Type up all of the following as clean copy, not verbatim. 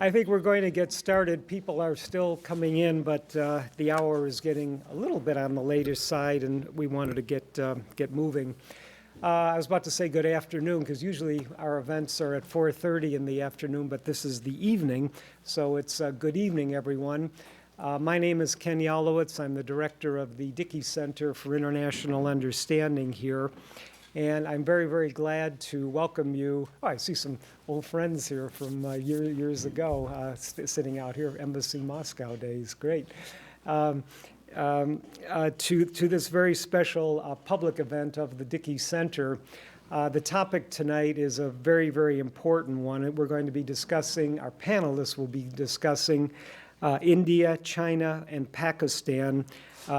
I think we're going to get started. People are still coming in, but the hour is getting a little bit on the later side, and we wanted to get moving. I was about to say good afternoon, because usually our events are at 4:30 in the afternoon, but this is the evening, so it's good evening, everyone. My name is Ken Yalowitz. I'm the director of the Dickey Center for International Understanding here. And I'm very, very glad to welcome you. Oh, I see some old friends here from years ago sitting out here, Embassy Moscow days. Great. To this very special public event of the Dickey Center. The topic tonight is a very, very important one. We're going to be discussing, our panelists will be discussing India, China, and Pakistan,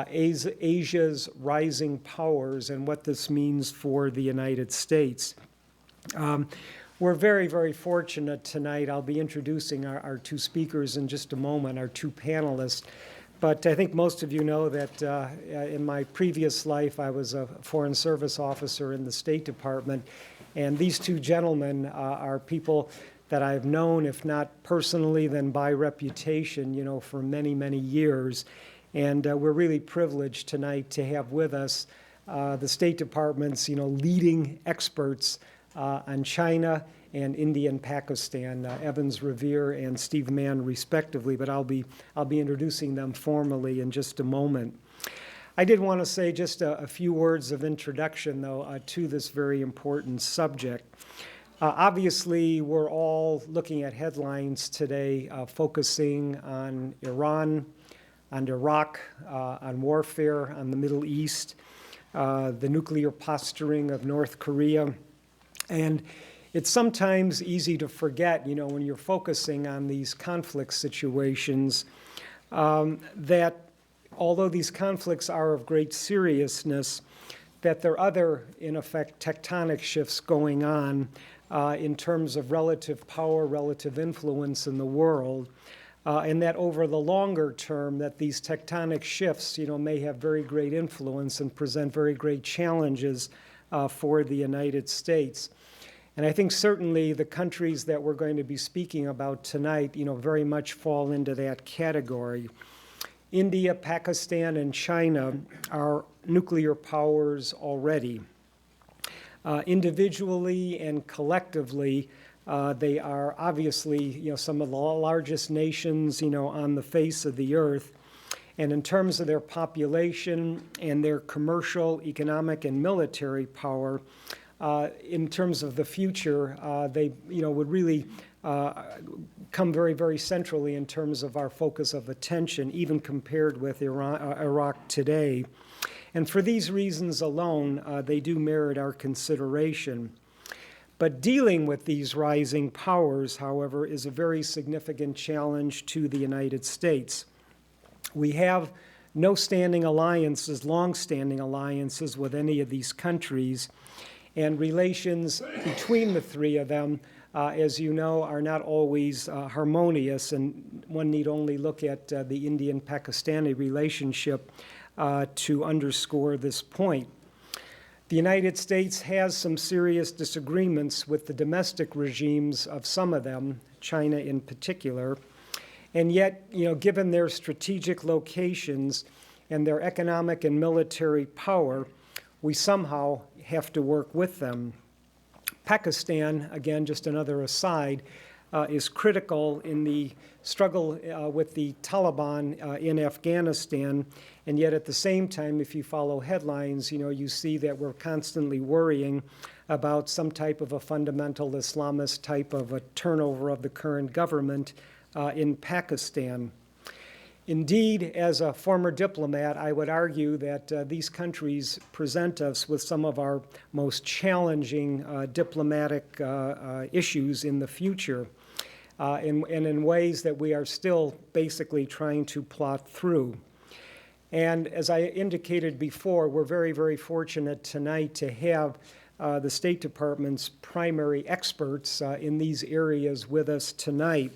Asia's rising powers and what this means for the United States. We're very, very fortunate tonight. I'll be introducing our two speakers in just a moment, our two panelists. But I think most of you know that in my previous life, I was a Foreign Service officer in the State Department. And these two gentlemen are people that I've known, if not personally, then by reputation, you know, for many, many years. And we're really privileged tonight to have with us the State Department's, you know, leading experts on China and India and Pakistan, Evans Revere and Steve Mann, respectively. But I'll be introducing them formally in just a moment. I did want to say just a few words of introduction, though, to this very important subject. Obviously, we're all looking at headlines today focusing on Iran, on Iraq, on warfare, on the Middle East, the nuclear posturing of North Korea. And it's sometimes easy to forget, you know, when you're focusing on these conflict situations, that although these conflicts are of great seriousness, that there are other, in effect, tectonic shifts going on in terms of relative power, relative influence in the world. And that over the longer term, that these tectonic shifts, you know, may have very great influence and present very great challenges for the United States. And I think certainly the countries that we're going to be speaking about tonight, you know, very much fall into that category. India, Pakistan, and China are nuclear powers already. Individually and collectively, they are obviously, you know, some of the largest nations, you know, on the face of the earth. And in terms of their population and their commercial, economic, and military power, in terms of the future, they, you know, would really come very, very centrally in terms of our focus of attention, even compared with Iraq today. And for these reasons alone, they do merit our consideration. But dealing with these rising powers, however, is a very significant challenge to the United States. We have no standing alliances, long-standing alliances with any of these countries, and relations between the three of them, as you know, are not always harmonious, and one need only look at the Indian-Pakistani relationship to underscore this point. The United States has some serious disagreements with the domestic regimes of some of them, China in particular, and yet, you know, given their strategic locations and their economic and military power, we somehow have to work with them. Pakistan, again, just another aside, is critical in the struggle with the Taliban in Afghanistan, and yet at the same time, if you follow headlines, you know, you see that we're constantly worrying about some type of a fundamental Islamist type of a turnover of the current government in Pakistan. Indeed, as a former diplomat, I would argue that these countries present us with some of our most challenging diplomatic issues in the future, and in ways that we are still basically trying to plot through. And as I indicated before, we're very, very fortunate tonight to have the State Department's primary experts in these areas with us tonight.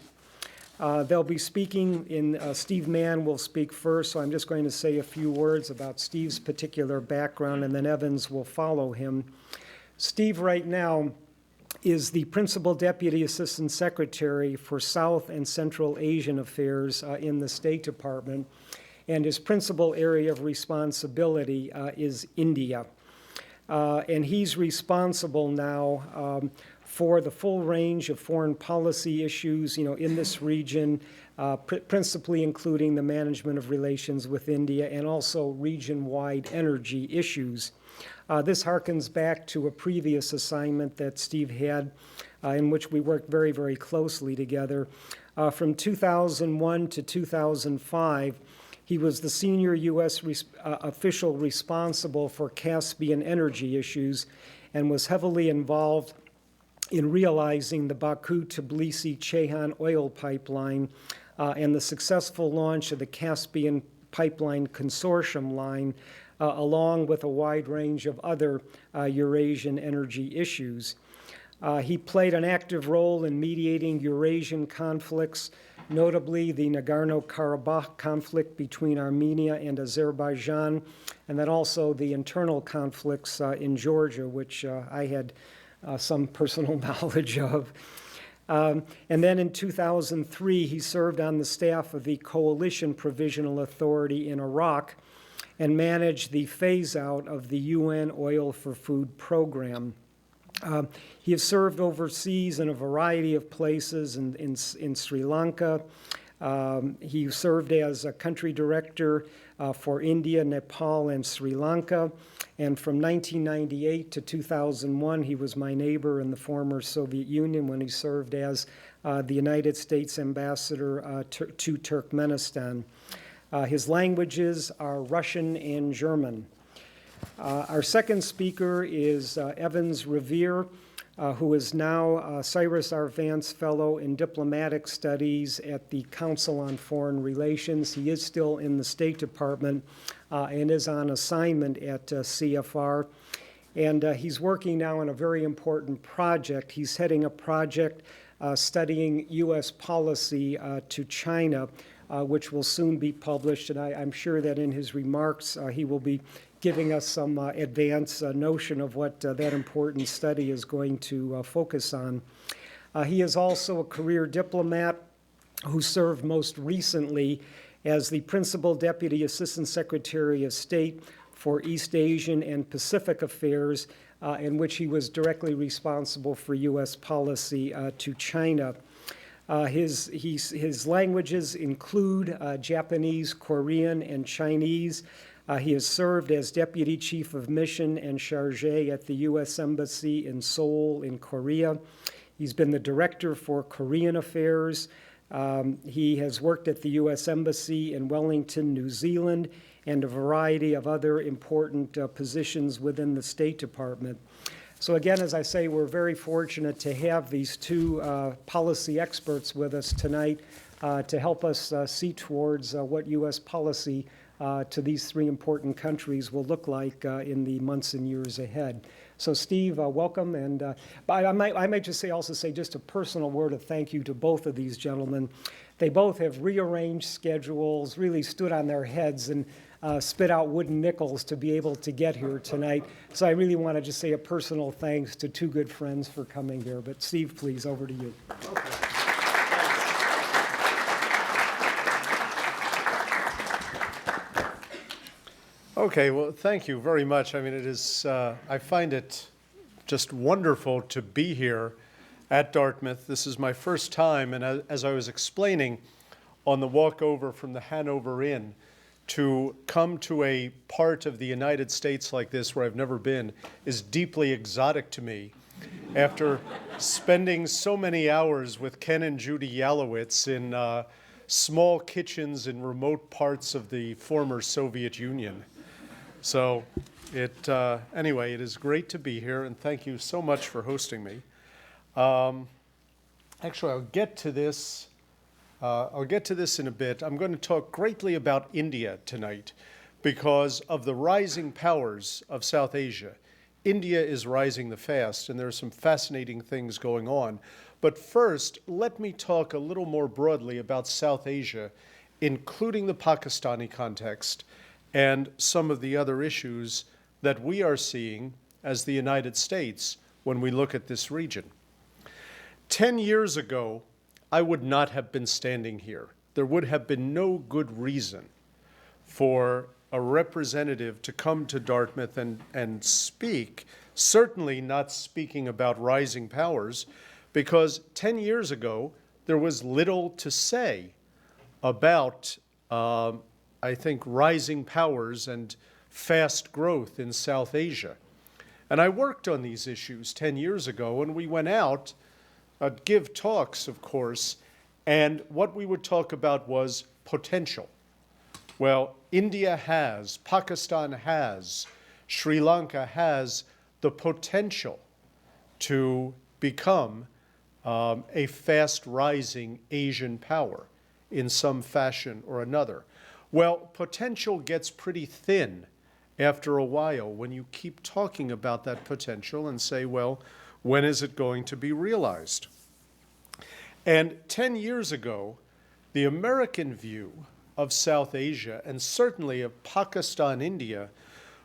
They'll be speaking Steve Mann will speak first, so I'm just going to say a few words about Steve's particular background, and then Evans will follow him. Steve right now is the Principal Deputy Assistant Secretary for South and Central Asian Affairs in the State Department, and his principal area of responsibility is India. And he's responsible now for the full range of foreign policy issues, in this region, principally including the management of relations with India and also region-wide energy issues. This harkens back to a previous assignment that Steve had in which we worked very, very closely together. From 2001 to 2005, he was the senior U.S. official responsible for Caspian energy issues and was heavily involved in realizing the Baku-Tbilisi-Ceyhan oil pipeline and the successful launch of the Caspian Pipeline Consortium line, along with a wide range of other Eurasian energy issues. He played an active role in mediating Eurasian conflicts, notably the Nagorno-Karabakh conflict between Armenia and Azerbaijan, and then also the internal conflicts in Georgia, which I had some personal knowledge of. And then in 2003, he served on the staff of the Coalition Provisional Authority in Iraq and managed the phase-out of the UN Oil for Food program. He has served overseas in a variety of places in Sri Lanka. He served as a country director for India, Nepal, and Sri Lanka. And from 1998 to 2001, he was my neighbor in the former Soviet Union when he served as the United States ambassador to Turkmenistan. His languages are Russian and German. Our second speaker is Evans Revere, who is now Cyrus R. Vance Fellow in Diplomatic Studies at the Council on Foreign Relations. He is still in the State Department and is on assignment at CFR. And he's working now on a very important project. He's heading a project studying U.S. policy to China, which will soon be published. And I'm sure that in his remarks, he will be giving us some advanced notion of what that important study is going to focus on. He is also a career diplomat who served most recently as the Principal Deputy Assistant Secretary of State for East Asian and Pacific Affairs, in which he was directly responsible for U.S. policy to China. His languages include Japanese, Korean, and Chinese. He has served as Deputy Chief of Mission and Charge at the U.S. Embassy in Seoul in Korea. He's been the Director for Korean Affairs. He has worked at the U.S. Embassy in Wellington, New Zealand, and a variety of other important positions within the State Department. So again, as I say, we're very fortunate to have these two policy experts with us tonight to help us see towards what U.S. policy to these three important countries will look like in the months and years ahead. So Steve, welcome, and I might just say just a personal word of thank you to both of these gentlemen. They both have rearranged schedules, really stood on their heads and spit out wooden nickels to be able to get here tonight. So I really want to just say a personal thanks to two good friends for coming here. But Steve, please, over to you. Okay. Okay, well, thank you very much. I mean, it is, I find it just wonderful to be here at Dartmouth. This is my first time, and as I was explaining on the walk over from the Hanover Inn, to come to a part of the United States like this where I've never been is deeply exotic to me. After spending so many hours with Ken and Judy Yalowitz in small kitchens in remote parts of the former Soviet Union. So anyway, it is great to be here, and thank you so much for hosting me. Actually, I'll get to this in a bit. I'm going to talk greatly about India tonight because of the rising powers of South Asia. India is rising the fast, and there are some fascinating things going on. But first, let me talk a little more broadly about South Asia, including the Pakistani context and some of the other issues that we are seeing as the United States when we look at this region. 10 years ago, I would not have been standing here. There would have been no good reason for a representative to come to Dartmouth and speak, certainly not speaking about rising powers, because 10 years ago, there was little to say about, I think, rising powers and fast growth in South Asia. And I worked on these issues 10 years ago, and we went out, give talks, of course, and what we would talk about was potential. Well, India has, Pakistan has, Sri Lanka has the potential to become a fast-rising Asian power in some fashion or another. Well, potential gets pretty thin after a while when you keep talking about that potential and say, well, when is it going to be realized? And 10 years ago, the American view of South Asia, and certainly of Pakistan, India,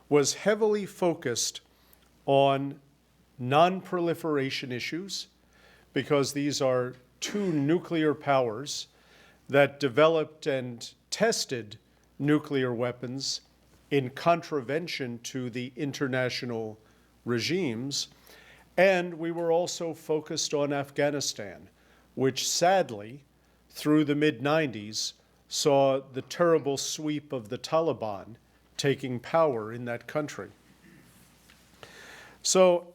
was heavily focused on non-proliferation issues, because these are two nuclear powers that developed and tested nuclear weapons in contravention to the international regimes. And we were also focused on Afghanistan, which sadly, through the mid-90s, saw the terrible sweep of the Taliban taking power in that country. So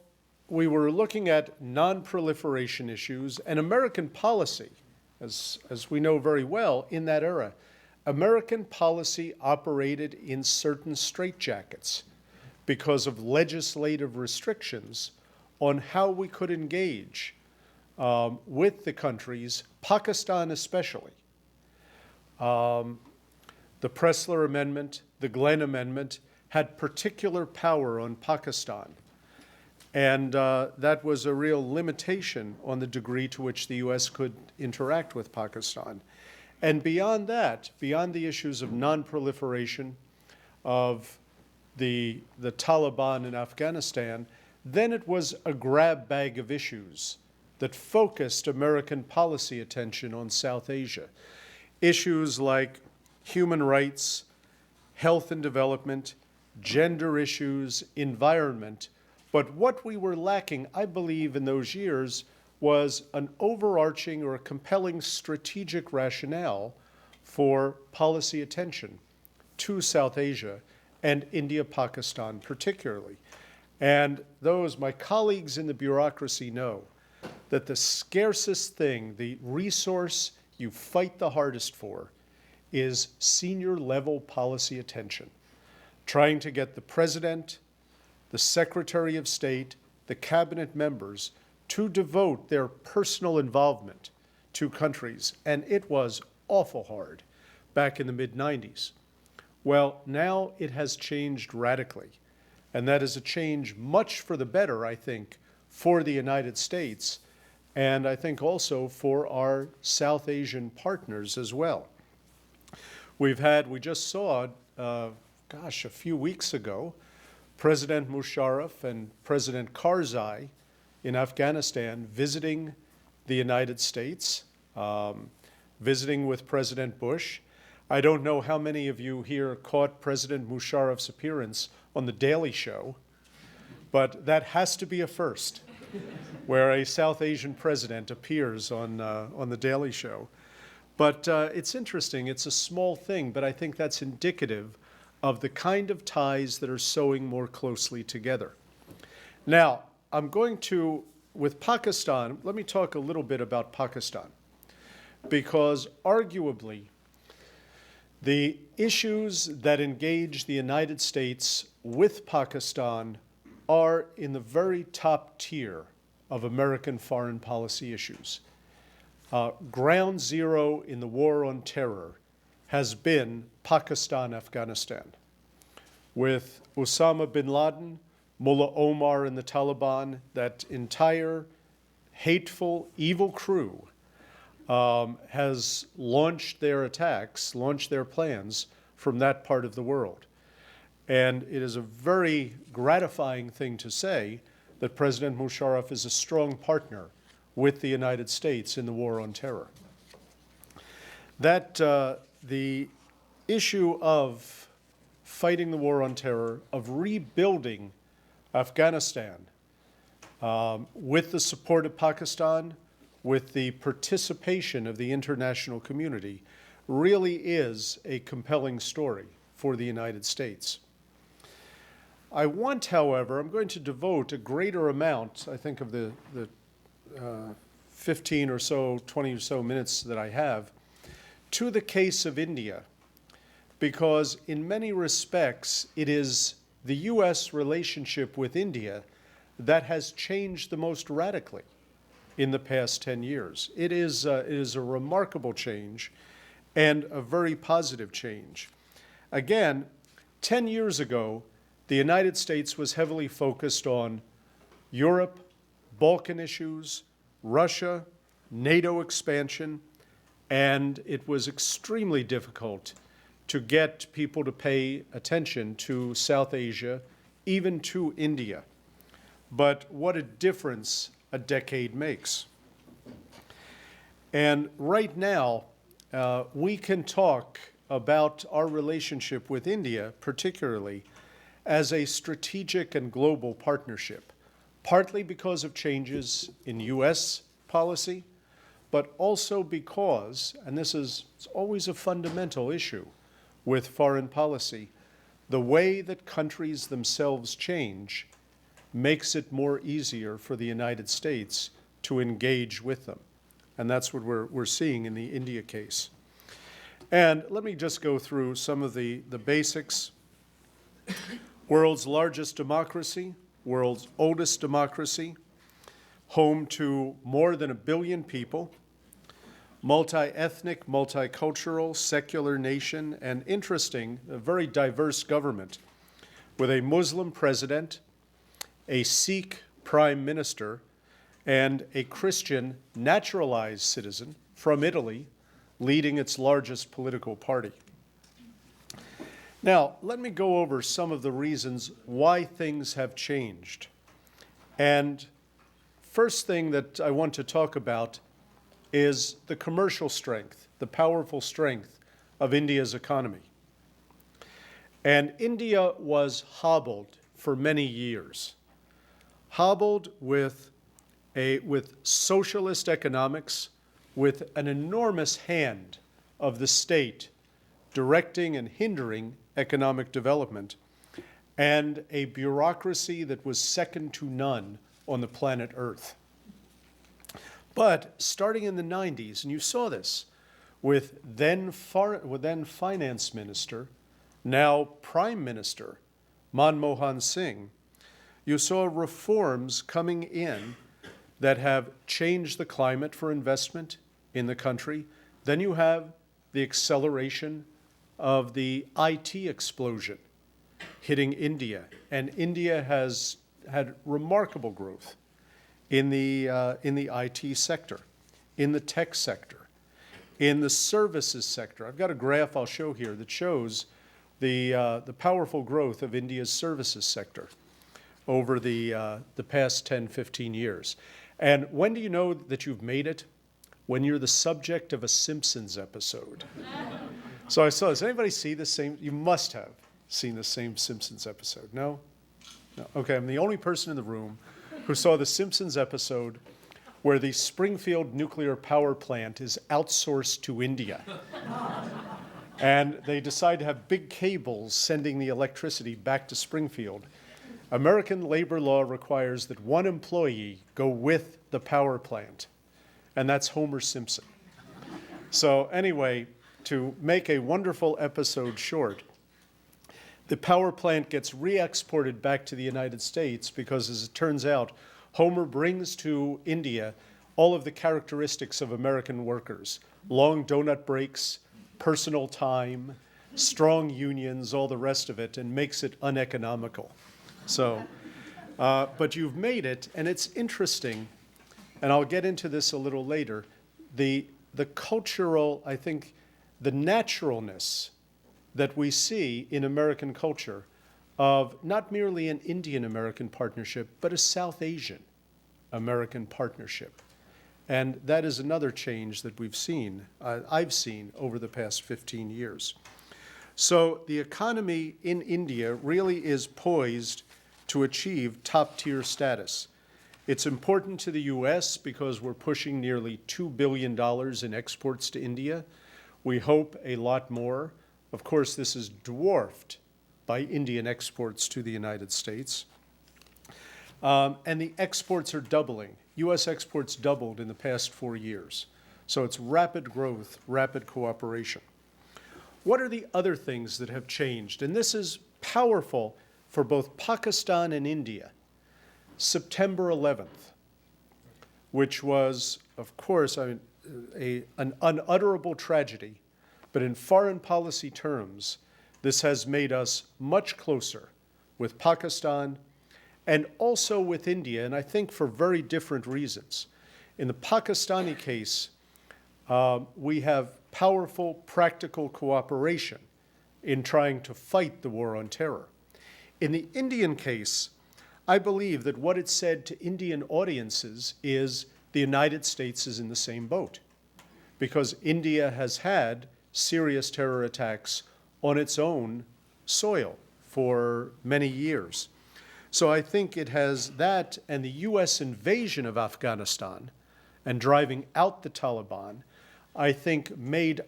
we were looking at non-proliferation issues and American policy, as we know very well in that era. American policy operated in certain straitjackets because of legislative restrictions on how we could engage with the countries, Pakistan especially. The Pressler Amendment, the Glenn Amendment, had particular power on Pakistan. And that was a real limitation on the degree to which the U.S. could interact with Pakistan. And beyond that, beyond the issues of non-proliferation, of the Taliban in Afghanistan, then it was a grab bag of issues that focused American policy attention on South Asia. Issues like human rights, health and development, gender issues, environment. But what we were lacking, I believe, in those years was an overarching or a compelling strategic rationale for policy attention to South Asia and India, Pakistan particularly. And those, my colleagues in the bureaucracy know that the scarcest thing, the resource you fight the hardest for, is senior level policy attention. Trying to get the president, the Secretary of State, the cabinet members to devote their personal involvement to countries. And it was awful hard back in the mid-90s. Well, now it has changed radically. And that is a change much for the better, I think, for the United States, and I think also for our South Asian partners as well. We just saw, a few weeks ago, President Musharraf and President Karzai in Afghanistan visiting the United States, visiting with President Bush. I don't know how many of you here caught President Musharraf's appearance on The Daily Show, but that has to be a first, where a South Asian president appears on The Daily Show. But it's interesting. It's a small thing, but I think that's indicative of the kind of ties that are sewing more closely together. Now, I'm going to, with Pakistan, let me talk a little bit about Pakistan, because arguably, the issues that engage the United States with Pakistan are in the very top tier of American foreign policy issues. Ground zero in the war on terror has been Pakistan, Afghanistan. With Osama bin Laden, Mullah Omar and the Taliban, that entire hateful, evil crew has launched their attacks, launched their plans from that part of the world. And it is a very gratifying thing to say that President Musharraf is a strong partner with the United States in the war on terror. That the issue of fighting the war on terror, of rebuilding Afghanistan with the support of Pakistan, with the participation of the international community, really is a compelling story for the United States. I want, however, I'm going to devote a greater amount, I think, of the 15 or so, 20 or so minutes that I have, to the case of India, because in many respects, it is the U.S. relationship with India that has changed the most radically in the past 10 years. It is a remarkable change and a very positive change. Again, 10 years ago, the United States was heavily focused on Europe, Balkan issues, Russia, NATO expansion, and it was extremely difficult to get people to pay attention to South Asia, even to India. But what a difference a decade makes. And right now, we can talk about our relationship with India, particularly, as a strategic and global partnership, partly because of changes in U.S. policy, but also because, and this is always a fundamental issue with foreign policy, the way that countries themselves change makes it more easier for the United States to engage with them. And that's what we're seeing in the India case. And let me just go through some of the basics. World's largest democracy, world's oldest democracy, home to more than 1 billion people, multi-ethnic, multicultural, secular nation, and interesting, a very diverse government with a Muslim president, a Sikh prime minister, and a Christian naturalized citizen from Italy leading its largest political party. Now, let me go over some of the reasons why things have changed. And first thing that I want to talk about is the commercial strength, the powerful strength of India's economy. And India was hobbled for many years, hobbled with socialist economics, with an enormous hand of the state directing and hindering economic development, and a bureaucracy that was second to none on the planet Earth. But starting in the 90s, and you saw this with then finance minister, now prime minister, Manmohan Singh, you saw reforms coming in that have changed the climate for investment in the country. Then you have the acceleration of the IT explosion hitting India. And India has had remarkable growth in the IT sector, in the tech sector, in the services sector. I've got a graph I'll show here that shows the powerful growth of India's services sector over the past 10, 15 years. And when do you know that you've made it? When you're the subject of a Simpsons episode. So I saw, does anybody see the same? You must have seen the same Simpsons episode. No? No. Okay, I'm the only person in the room who saw the Simpsons episode where the Springfield nuclear power plant is outsourced to India. And they decide to have big cables sending the electricity back to Springfield. American labor law requires that one employee go with the power plant, and that's Homer Simpson. So anyway, to make a wonderful episode short, the power plant gets re-exported back to the United States because, as it turns out, Homer brings to India all of the characteristics of American workers: long donut breaks, personal time, strong unions, all the rest of it, and makes it uneconomical. So, but you've made it, and it's interesting, and I'll get into this a little later, the cultural, I think, the naturalness that we see in American culture of not merely an Indian-American partnership, but a South Asian American partnership. And that is another change that I've seen over the past 15 years. So the economy in India really is poised to achieve top-tier status. It's important to the U.S. because we're pushing nearly $2 billion in exports to India. We hope a lot more. Of course, this is dwarfed by Indian exports to the United States. And the exports are doubling. U.S. exports doubled in the past 4 years. So it's rapid growth, rapid cooperation. What are the other things that have changed? And this is powerful for both Pakistan and India. September 11th, which was, of course, an unutterable tragedy, but in foreign policy terms, this has made us much closer with Pakistan and also with India, and I think for very different reasons. In the Pakistani case, we have powerful, practical cooperation in trying to fight the war on terror. In the Indian case, I believe that what it said to Indian audiences is the United States is in the same boat, because India has had serious terror attacks on its own soil for many years. So I think it has that, and the U.S. invasion of Afghanistan and driving out the Taliban, I think made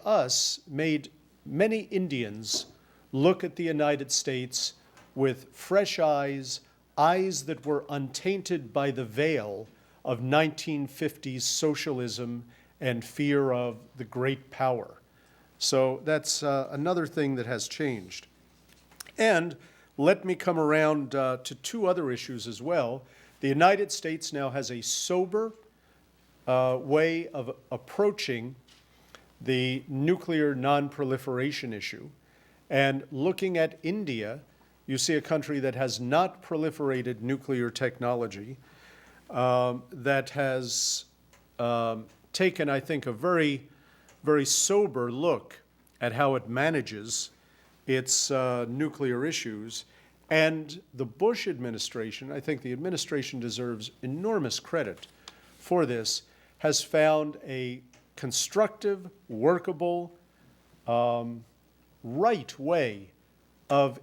many Indians look at the United States with fresh eyes, eyes that were untainted by the veil of 1950s socialism and fear of the great power. So that's another thing that has changed. And let me come around to two other issues as well. The United States now has a sober way of approaching the nuclear non-proliferation issue. And looking at India, you see a country that has not proliferated nuclear technology, that has taken, I think, a very, very sober look at how it manages its nuclear issues. And the Bush administration, I think the administration deserves enormous credit for this, has found a constructive, workable, right way of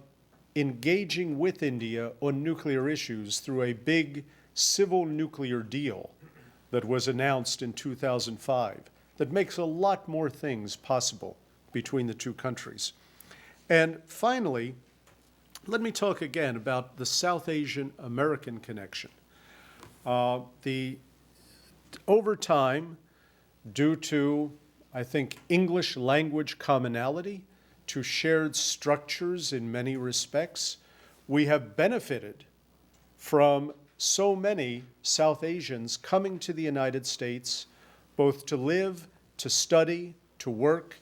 engaging with India on nuclear issues through a big civil nuclear deal that was announced in 2005 that makes a lot more things possible between the two countries. And finally, let me talk again about the South Asian American connection. Over time, due to, I think, English language commonality, to shared structures in many respects, we have benefited from so many South Asians coming to the United States, both to live, to study, to work.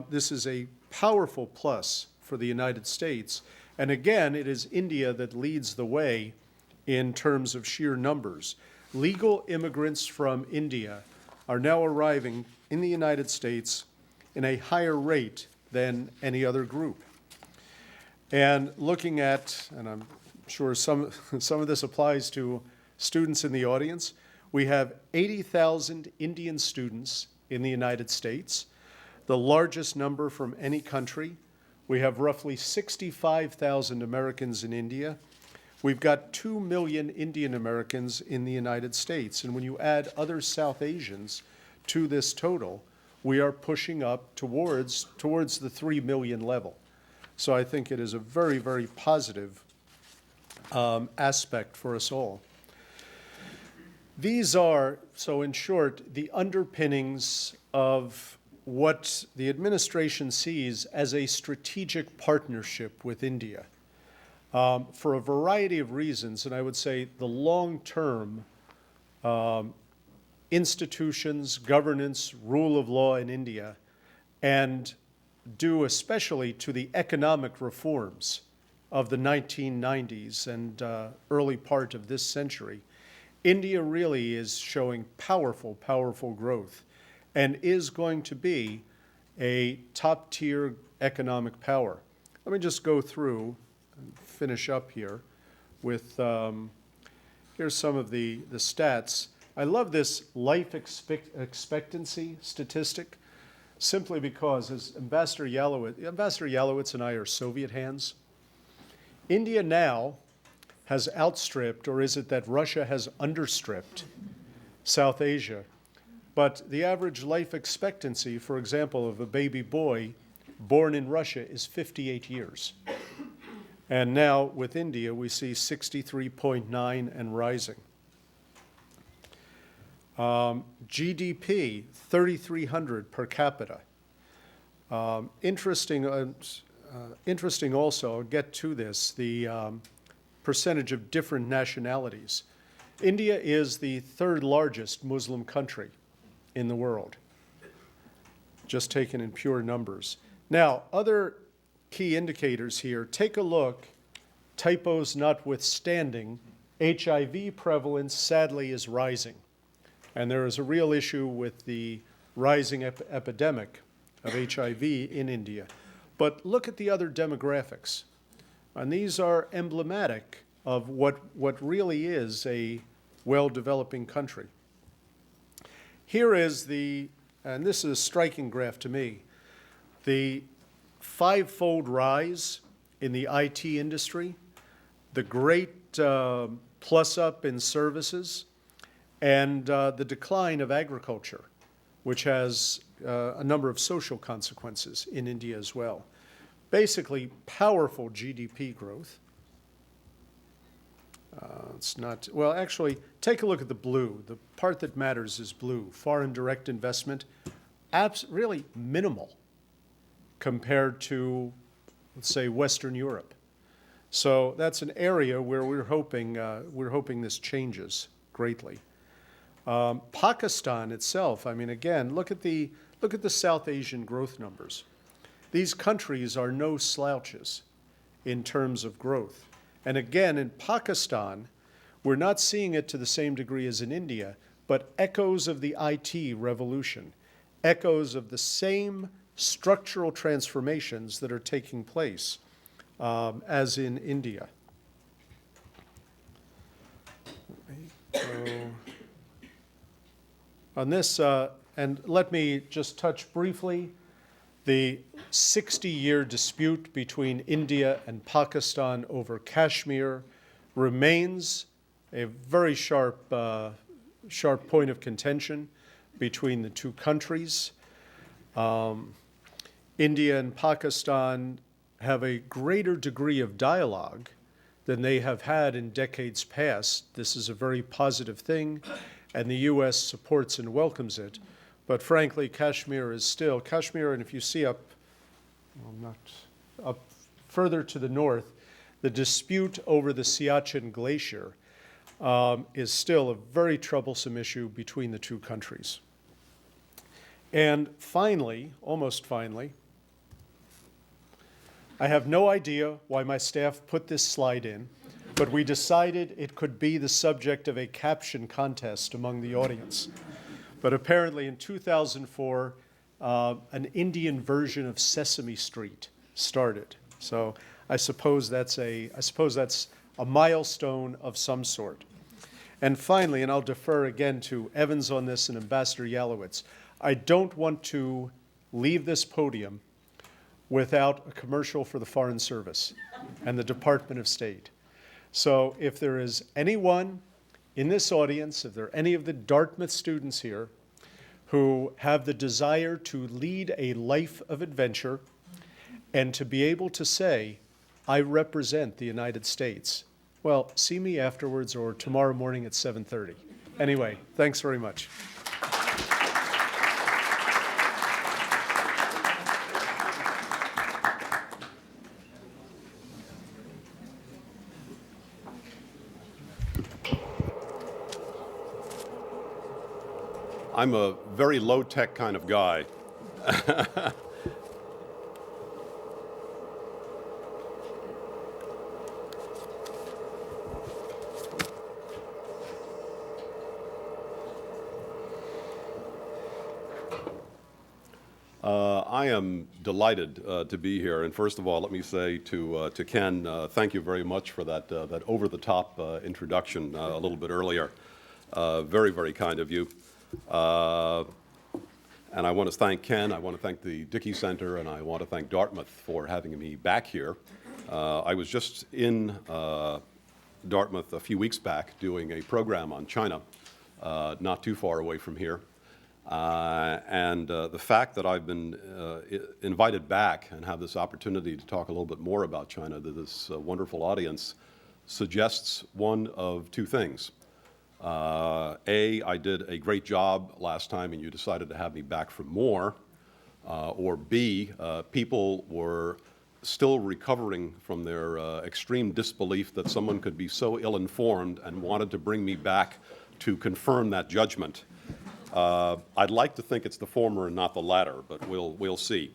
This is a powerful plus for the United States. And again, it is India that leads the way in terms of sheer numbers. Legal immigrants from India are now arriving in the United States in a higher rate than any other group. And looking at, and I'm sure some of this applies to students in the audience, we have 80,000 Indian students in the United States, the largest number from any country. We have roughly 65,000 Americans in India. We've got 2 million Indian Americans in the United States. And when you add other South Asians to this total, we are pushing up towards the 3 million level. So I think it is a very, very positive aspect for us all. These are, so in short, the underpinnings of what the administration sees as a strategic partnership with India. For a variety of reasons, and I would say the long-term institutions, governance, rule of law in India, and due especially to the economic reforms of the 1990s and early part of this century, India really is showing powerful, powerful growth and is going to be a top-tier economic power. Let me just go through and finish up here with, here's some of the stats. I love this life expectancy statistic simply because, as Ambassador Yalowitz and I are Soviet hands. India now has outstripped, or is it that Russia has understripped, South Asia? But the average life expectancy, for example, of a baby boy born in Russia is 58 years. And now with India, we see 63.9 and rising. GDP, 3,300 per capita. Interesting also, I'll get to this, the percentage of different nationalities. India is the third largest Muslim country in the world, just taken in pure numbers. Now, other key indicators here, take a look, typos notwithstanding, HIV prevalence sadly is rising. And there is a real issue with the rising epidemic of HIV in India. But look at the other demographics. And these are emblematic of what really is a well-developing country. Here is and this is a striking graph to me, the five-fold rise in the IT industry, the great plus-up in services, and the decline of agriculture, which has a number of social consequences in India as well. Basically, powerful GDP growth. It's not, well, actually, take a look at the blue. The part that matters is blue. Foreign direct investment, really minimal compared to, let's say, Western Europe. So that's an area where we're hoping this changes greatly. Pakistan itself, I mean, again, look at the South Asian growth numbers. These countries are no slouches in terms of growth. And again, in Pakistan, we're not seeing it to the same degree as in India, but echoes of the IT revolution, echoes of the same structural transformations that are taking place as in India. On this, and let me just touch briefly, the 60-year dispute between India and Pakistan over Kashmir remains a very sharp point of contention between the two countries. India and Pakistan have a greater degree of dialogue than they have had in decades past. This is a very positive thing, and the U.S. supports and welcomes it. But frankly, Kashmir, and if you see up further to the north, the dispute over the Siachen Glacier is still a very troublesome issue between the two countries. And finally, almost finally, I have no idea why my staff put this slide in, but we decided it could be the subject of a caption contest among the audience. But apparently in 2004, an Indian version of Sesame Street started. So I suppose that's a milestone of some sort. And finally, and I'll defer again to Evans on this and Ambassador Yalowitz, I don't want to leave this podium without a commercial for the Foreign Service and the Department of State. So if there is anyone in this audience, if there are any of the Dartmouth students here who have the desire to lead a life of adventure and to be able to say, I represent the United States, well, see me afterwards or tomorrow morning at 7:30. Anyway, thanks very much. I'm a very low-tech kind of guy. I am delighted to be here. And first of all, let me say to Ken, thank you very much for that over-the-top introduction a little bit earlier. Very, very kind of you. And I want to thank Ken, I want to thank the Dickey Center, and I want to thank Dartmouth for having me back here. I was just in Dartmouth a few weeks back doing a program on China, not too far away from here. And the fact that I've been invited back and have this opportunity to talk a little bit more about China to this wonderful audience suggests one of two things. A, I did a great job last time and you decided to have me back for more, or B, people were still recovering from their extreme disbelief that someone could be so ill-informed and wanted to bring me back to confirm that judgment. I'd like to think it's the former and not the latter, but we'll see.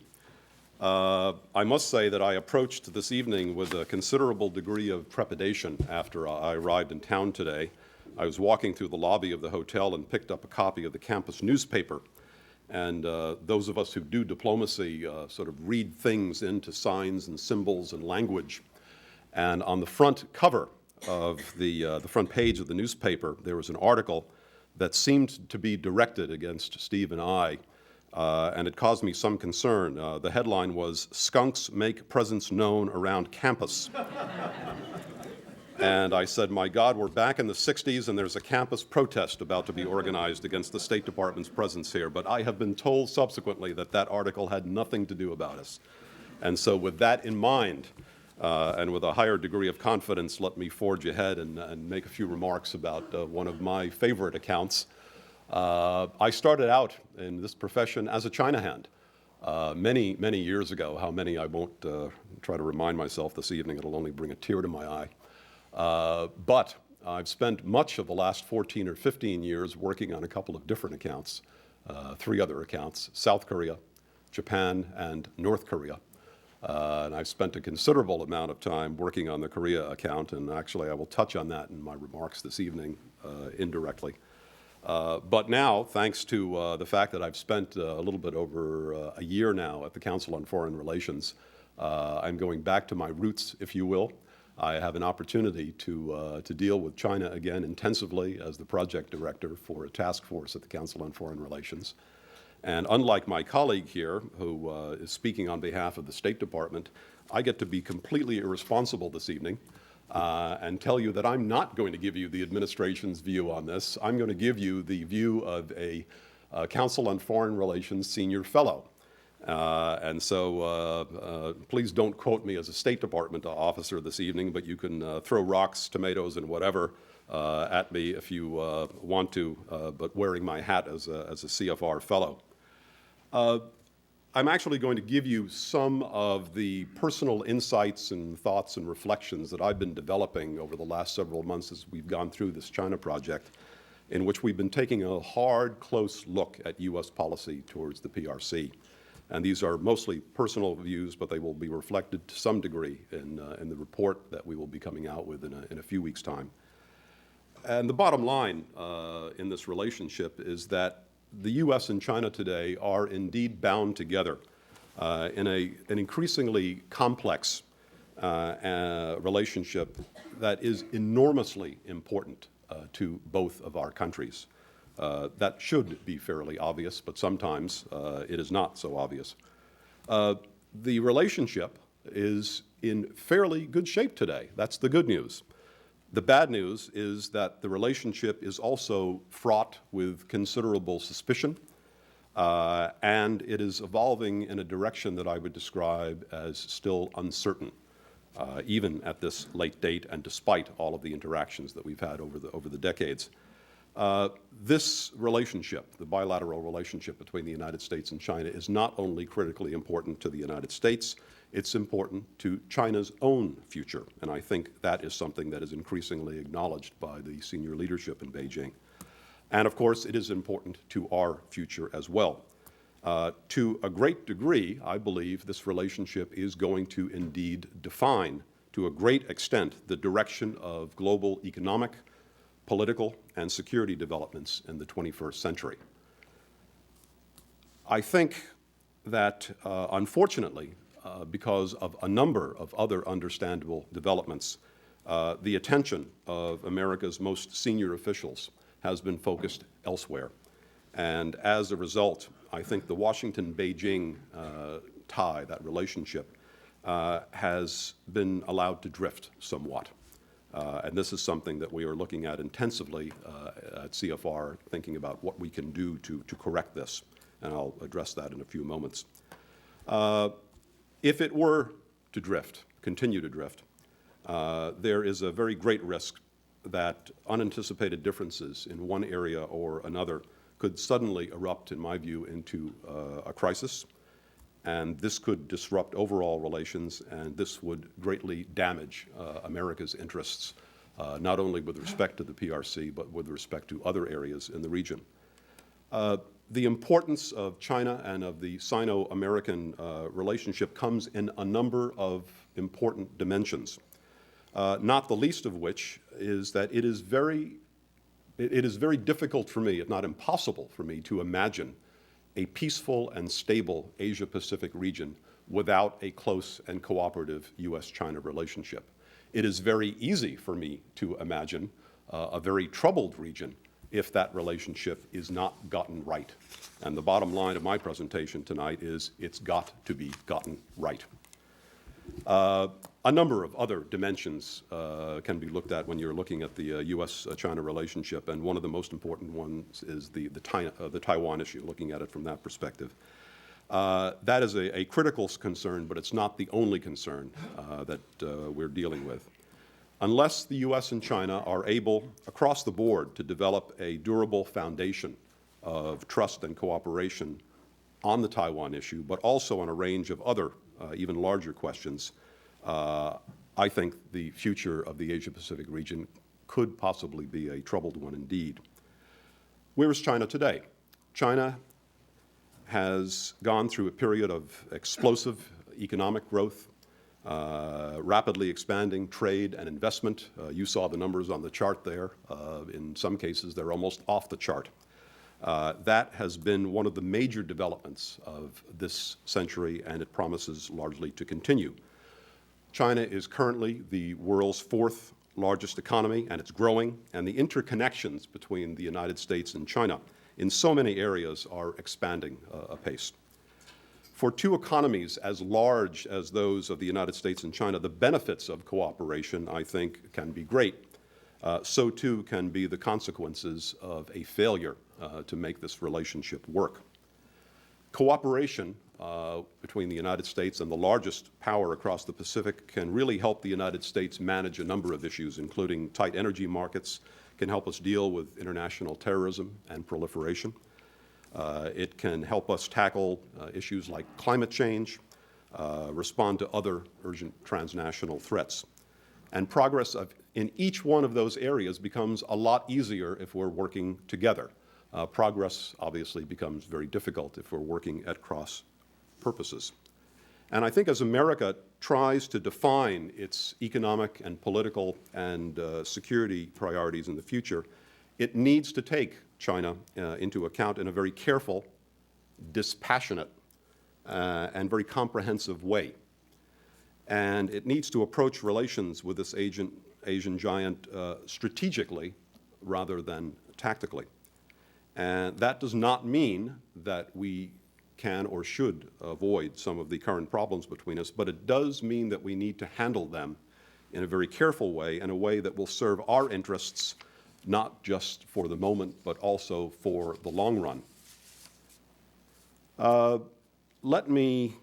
I must say that I approached this evening with a considerable degree of trepidation after I arrived in town today. I was walking through the lobby of the hotel and picked up a copy of the campus newspaper. And those of us who do diplomacy sort of read things into signs and symbols and language. And on the front cover of the front page of the newspaper, there was an article that seemed to be directed against Steve and I, and it caused me some concern. The headline was, "Skunks Make Presence Known Around Campus." And I said, my God, we're back in the 60s and there's a campus protest about to be organized against the State Department's presence here. But I have been told subsequently that that article had nothing to do about us. And so with that in mind, and with a higher degree of confidence, let me forge ahead and make a few remarks about one of my favorite accounts. I started out in this profession as a China hand many, many years ago. How many, I won't try to remind myself this evening. It'll only bring a tear to my eye. But I've spent much of the last 14 or 15 years working on a couple of different accounts, 3 other accounts, South Korea, Japan, and North Korea. And I've spent a considerable amount of time working on the Korea account, and actually I will touch on that in my remarks this evening indirectly. But now, thanks to the fact that I've spent a little bit over a year now at the Council on Foreign Relations, I'm going back to my roots, if you will. I have an opportunity to deal with China again intensively as the project director for a task force at the Council on Foreign Relations. And unlike my colleague here, who is speaking on behalf of the State Department, I get to be completely irresponsible this evening and tell you that I'm not going to give you the administration's view on this. I'm going to give you the view of a Council on Foreign Relations senior fellow. And so please don't quote me as a State Department officer this evening, but you can throw rocks, tomatoes, and whatever at me if you want to, but wearing my hat as a CFR fellow. I'm actually going to give you some of the personal insights and thoughts and reflections that I've been developing over the last several months as we've gone through this China project, in which we've been taking a hard, close look at U.S. policy towards the PRC. And these are mostly personal views, but they will be reflected to some degree in the report that we will be coming out with in a few weeks' time. And the bottom line in this relationship is that the U.S. and China today are indeed bound together in an increasingly complex relationship that is enormously important to both of our countries. That should be fairly obvious, but sometimes it is not so obvious. The relationship is in fairly good shape today. That's the good news. The bad news is that the relationship is also fraught with considerable suspicion, and it is evolving in a direction that I would describe as still uncertain, even at this late date and despite all of the interactions that we've had over the decades. This relationship, the bilateral relationship between the United States and China, is not only critically important to the United States, it's important to China's own future. And I think that is something that is increasingly acknowledged by the senior leadership in Beijing. And of course, it is important to our future as well. To a great degree, I believe this relationship is going to indeed define, to a great extent, the direction of global economic, political, and security developments in the 21st century. I think that, unfortunately, because of a number of other understandable developments, the attention of America's most senior officials has been focused elsewhere. And as a result, I think the Washington-Beijing tie, that relationship, has been allowed to drift somewhat. And this is something that we are looking at intensively at CFR, thinking about what we can do to correct this. And I'll address that in a few moments. If it were to drift, continue to drift, there is a very great risk that unanticipated differences in one area or another could suddenly erupt, in my view, into a crisis. And this could disrupt overall relations, and this would greatly damage America's interests, not only with respect to the PRC, but with respect to other areas in the region. The importance of China and of the Sino-American relationship comes in a number of important dimensions, not the least of which is that it is very difficult for me, if not impossible for me, to imagine a peaceful and stable Asia-Pacific region without a close and cooperative U.S.-China relationship. It is very easy for me to imagine a very troubled region if that relationship is not gotten right. And the bottom line of my presentation tonight is it's got to be gotten right. A number of other dimensions can be looked at when you're looking at the U.S.-China relationship, and one of the most important ones is the Taiwan issue, looking at it from that perspective. That is a critical concern, but it's not the only concern that we're dealing with. Unless the U.S. and China are able, across the board, to develop a durable foundation of trust and cooperation on the Taiwan issue, but also on a range of other, even larger questions, I think the future of the Asia-Pacific region could possibly be a troubled one indeed. Where is China today? China has gone through a period of explosive economic growth, rapidly expanding trade and investment. You saw the numbers on the chart there. In some cases, they're almost off the chart. That has been one of the major developments of this century, and it promises largely to continue. China is currently the world's fourth largest economy, and it's growing, and the interconnections between the United States and China in so many areas are expanding apace. For two economies as large as those of the United States and China, the benefits of cooperation, I think, can be great. So too can be the consequences of a failure to make this relationship work. Cooperation between the United States and the largest power across the Pacific can really help the United States manage a number of issues, including tight energy markets, can help us deal with international terrorism and proliferation. It can help us tackle issues like climate change, respond to other urgent transnational threats. And progress in each one of those areas becomes a lot easier if we're working together. Progress obviously becomes very difficult if we're working at cross purposes. And I think as America tries to define its economic and political and security priorities in the future, it needs to take China into account in a very careful, dispassionate, and very comprehensive way. And it needs to approach relations with this Asian giant strategically rather than tactically. And that does not mean that we can or should avoid some of the current problems between us, but it does mean that we need to handle them in a very careful way, in a way that will serve our interests, not just for the moment, but also for the long run. Let me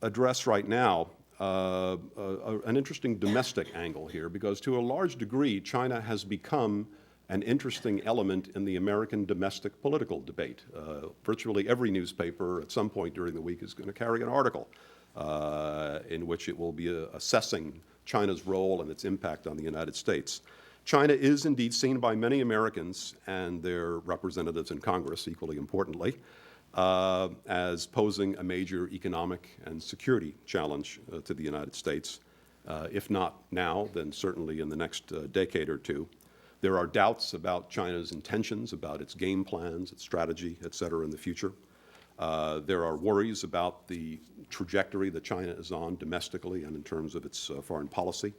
address right now an interesting domestic angle here, because to a large degree, China has become an interesting element in the American domestic political debate. Virtually every newspaper at some point during the week is going to carry an article in which it will be assessing China's role and its impact on the United States. China is indeed seen by many Americans and their representatives in Congress, equally importantly, as posing a major economic and security challenge to the United States. If not now, then certainly in the next decade or two. There are doubts about China's intentions, about its game plans, its strategy, et cetera, in the future. There are worries about the trajectory that China is on domestically and in terms of its foreign policy.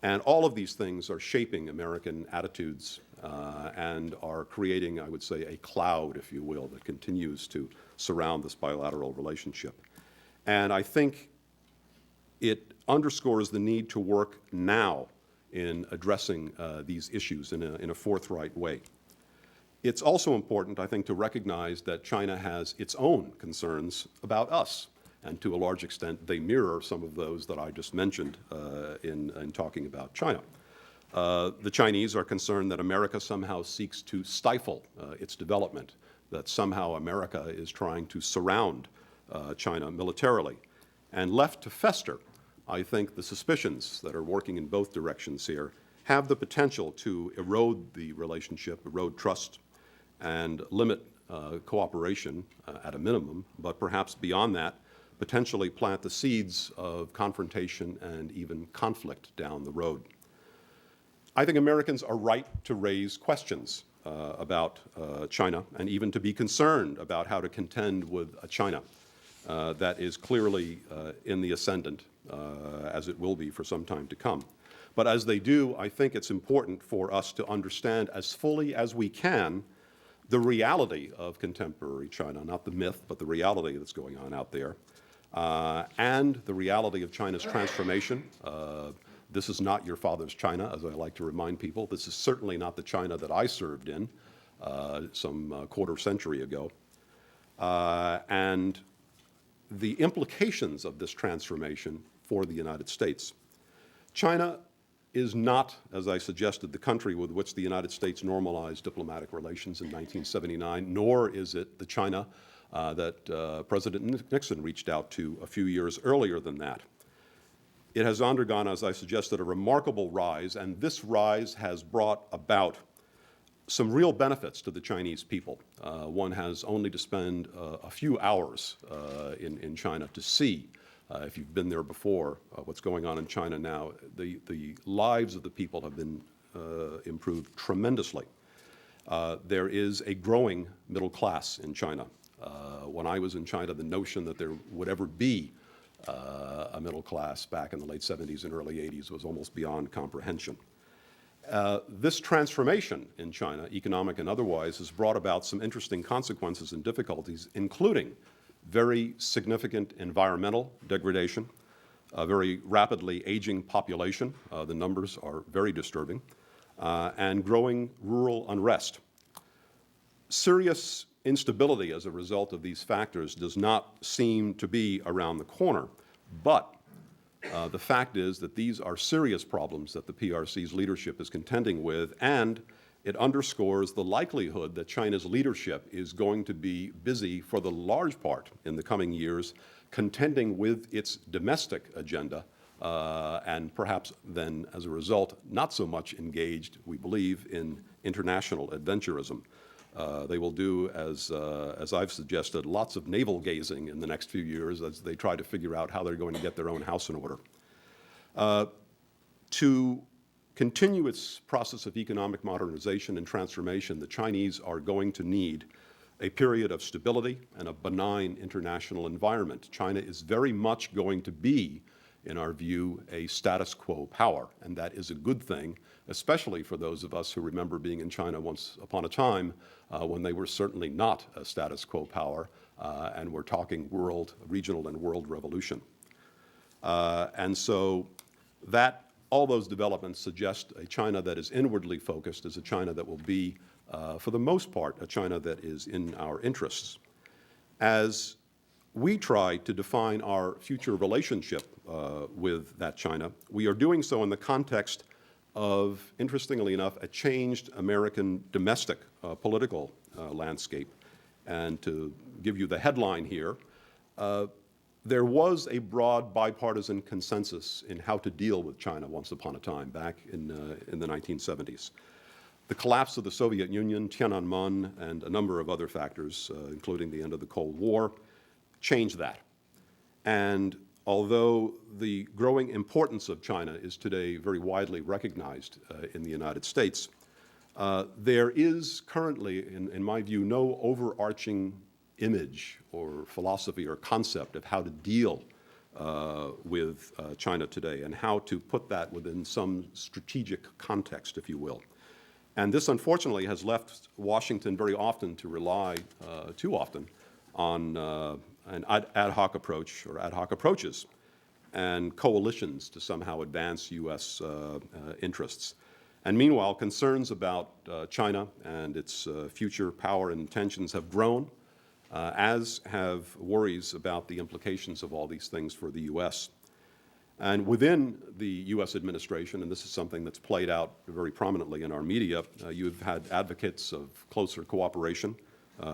And all of these things are shaping American attitudes and are creating, I would say, a cloud, if you will, that continues to surround this bilateral relationship. And I think it underscores the need to work now in addressing these issues in a forthright way. It's also important, I think, to recognize that China has its own concerns about us, and to a large extent, they mirror some of those that I just mentioned in talking about China. The Chinese are concerned that America somehow seeks to stifle its development, that somehow America is trying to surround China militarily. And left to fester, I think the suspicions that are working in both directions here have the potential to erode the relationship, erode trust, and limit cooperation at a minimum, but perhaps beyond that, potentially plant the seeds of confrontation and even conflict down the road. I think Americans are right to raise questions about China and even to be concerned about how to contend with a China that is clearly in the ascendant, as it will be for some time to come. But as they do, I think it's important for us to understand as fully as we can the reality of contemporary China, not the myth, but the reality that's going on out there, and the reality of China's transformation. This is not your father's China, as I like to remind people. This is certainly not the China that I served in some quarter century ago. And the implications of this transformation for the United States. China is not, as I suggested, the country with which the United States normalized diplomatic relations in 1979, nor is it the China that President Nixon reached out to a few years earlier than that. It has undergone, as I suggested, a remarkable rise, and this rise has brought about some real benefits to the Chinese people. One has only to spend a few hours in China to see, if you've been there before, what's going on in China now. The lives of the people have been improved tremendously. There is a growing middle class in China. When I was in China, the notion that there would ever be a middle class back in the late 70s and early 80s was almost beyond comprehension. This transformation in China, economic and otherwise, has brought about some interesting consequences and difficulties, including very significant environmental degradation, a very rapidly aging population, the numbers are very disturbing, and growing rural unrest. Serious instability as a result of these factors does not seem to be around the corner, but the fact is that these are serious problems that the PRC's leadership is contending with, and it underscores the likelihood that China's leadership is going to be busy for the large part in the coming years contending with its domestic agenda, and perhaps then, as a result, not so much engaged, we believe, in international adventurism. They will do, as I've suggested, lots of navel-gazing in the next few years as they try to figure out how they're going to get their own house in order. To continue its process of economic modernization and transformation, the Chinese are going to need a period of stability and a benign international environment. China is very much going to be, in our view, a status quo power, and that is a good thing, especially for those of us who remember being in China once upon a time when they were certainly not a status quo power, and we're talking regional and world revolution. And so all those developments suggest a China that is inwardly focused is a China that will be, for the most part, a China that is in our interests. As we try to define our future relationship with that China, we are doing so in the context of, interestingly enough, a changed American domestic political landscape. And to give you the headline here, there was a broad bipartisan consensus in how to deal with China once upon a time, back in the 1970s. The collapse of the Soviet Union, Tiananmen, and a number of other factors, including the end of the Cold War, changed that. And although the growing importance of China is today very widely recognized in the United States, there is currently, in my view, no overarching image or philosophy or concept of how to deal with China today and how to put that within some strategic context, if you will. And this, unfortunately, has left Washington very often to rely, too often, on an ad hoc approach or ad hoc approaches and coalitions to somehow advance U.S. Interests. And meanwhile, concerns about China and its future power and intentions have grown, as have worries about the implications of all these things for the U.S. And within the U.S. administration, and this is something that's played out very prominently in our media, you've had advocates of closer cooperation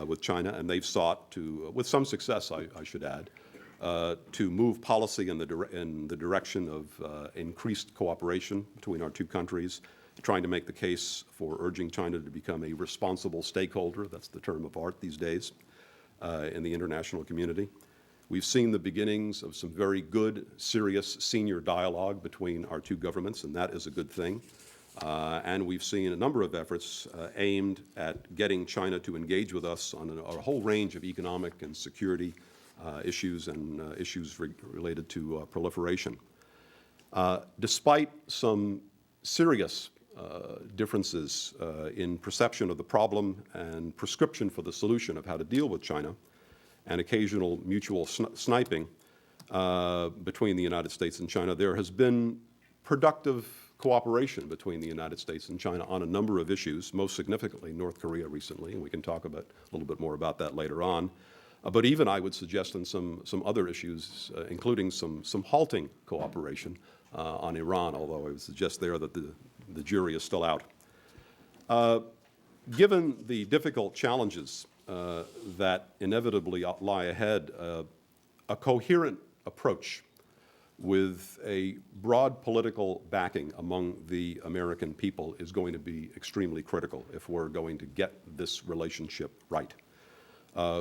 with China, and they've sought to, with some success, I should add, to move policy in the direction of increased cooperation between our two countries, trying to make the case for urging China to become a responsible stakeholder. That's the term of art these days in the international community. We've seen the beginnings of some very good, serious senior dialogue between our two governments, and that is a good thing. And we've seen a number of efforts aimed at getting China to engage with us on a whole range of economic and security issues and issues related to proliferation. Despite some serious differences in perception of the problem and prescription for the solution of how to deal with China, and occasional mutual sniping between the United States and China, there has been productive cooperation between the United States and China on a number of issues, most significantly North Korea recently, and we can talk about a little bit more about that later on. But even, I would suggest, on some other issues, including some halting cooperation on Iran, although I would suggest there that the jury is still out. Given the difficult challenges that inevitably lie ahead, a coherent approach with a broad political backing among the American people is going to be extremely critical if we're going to get this relationship right.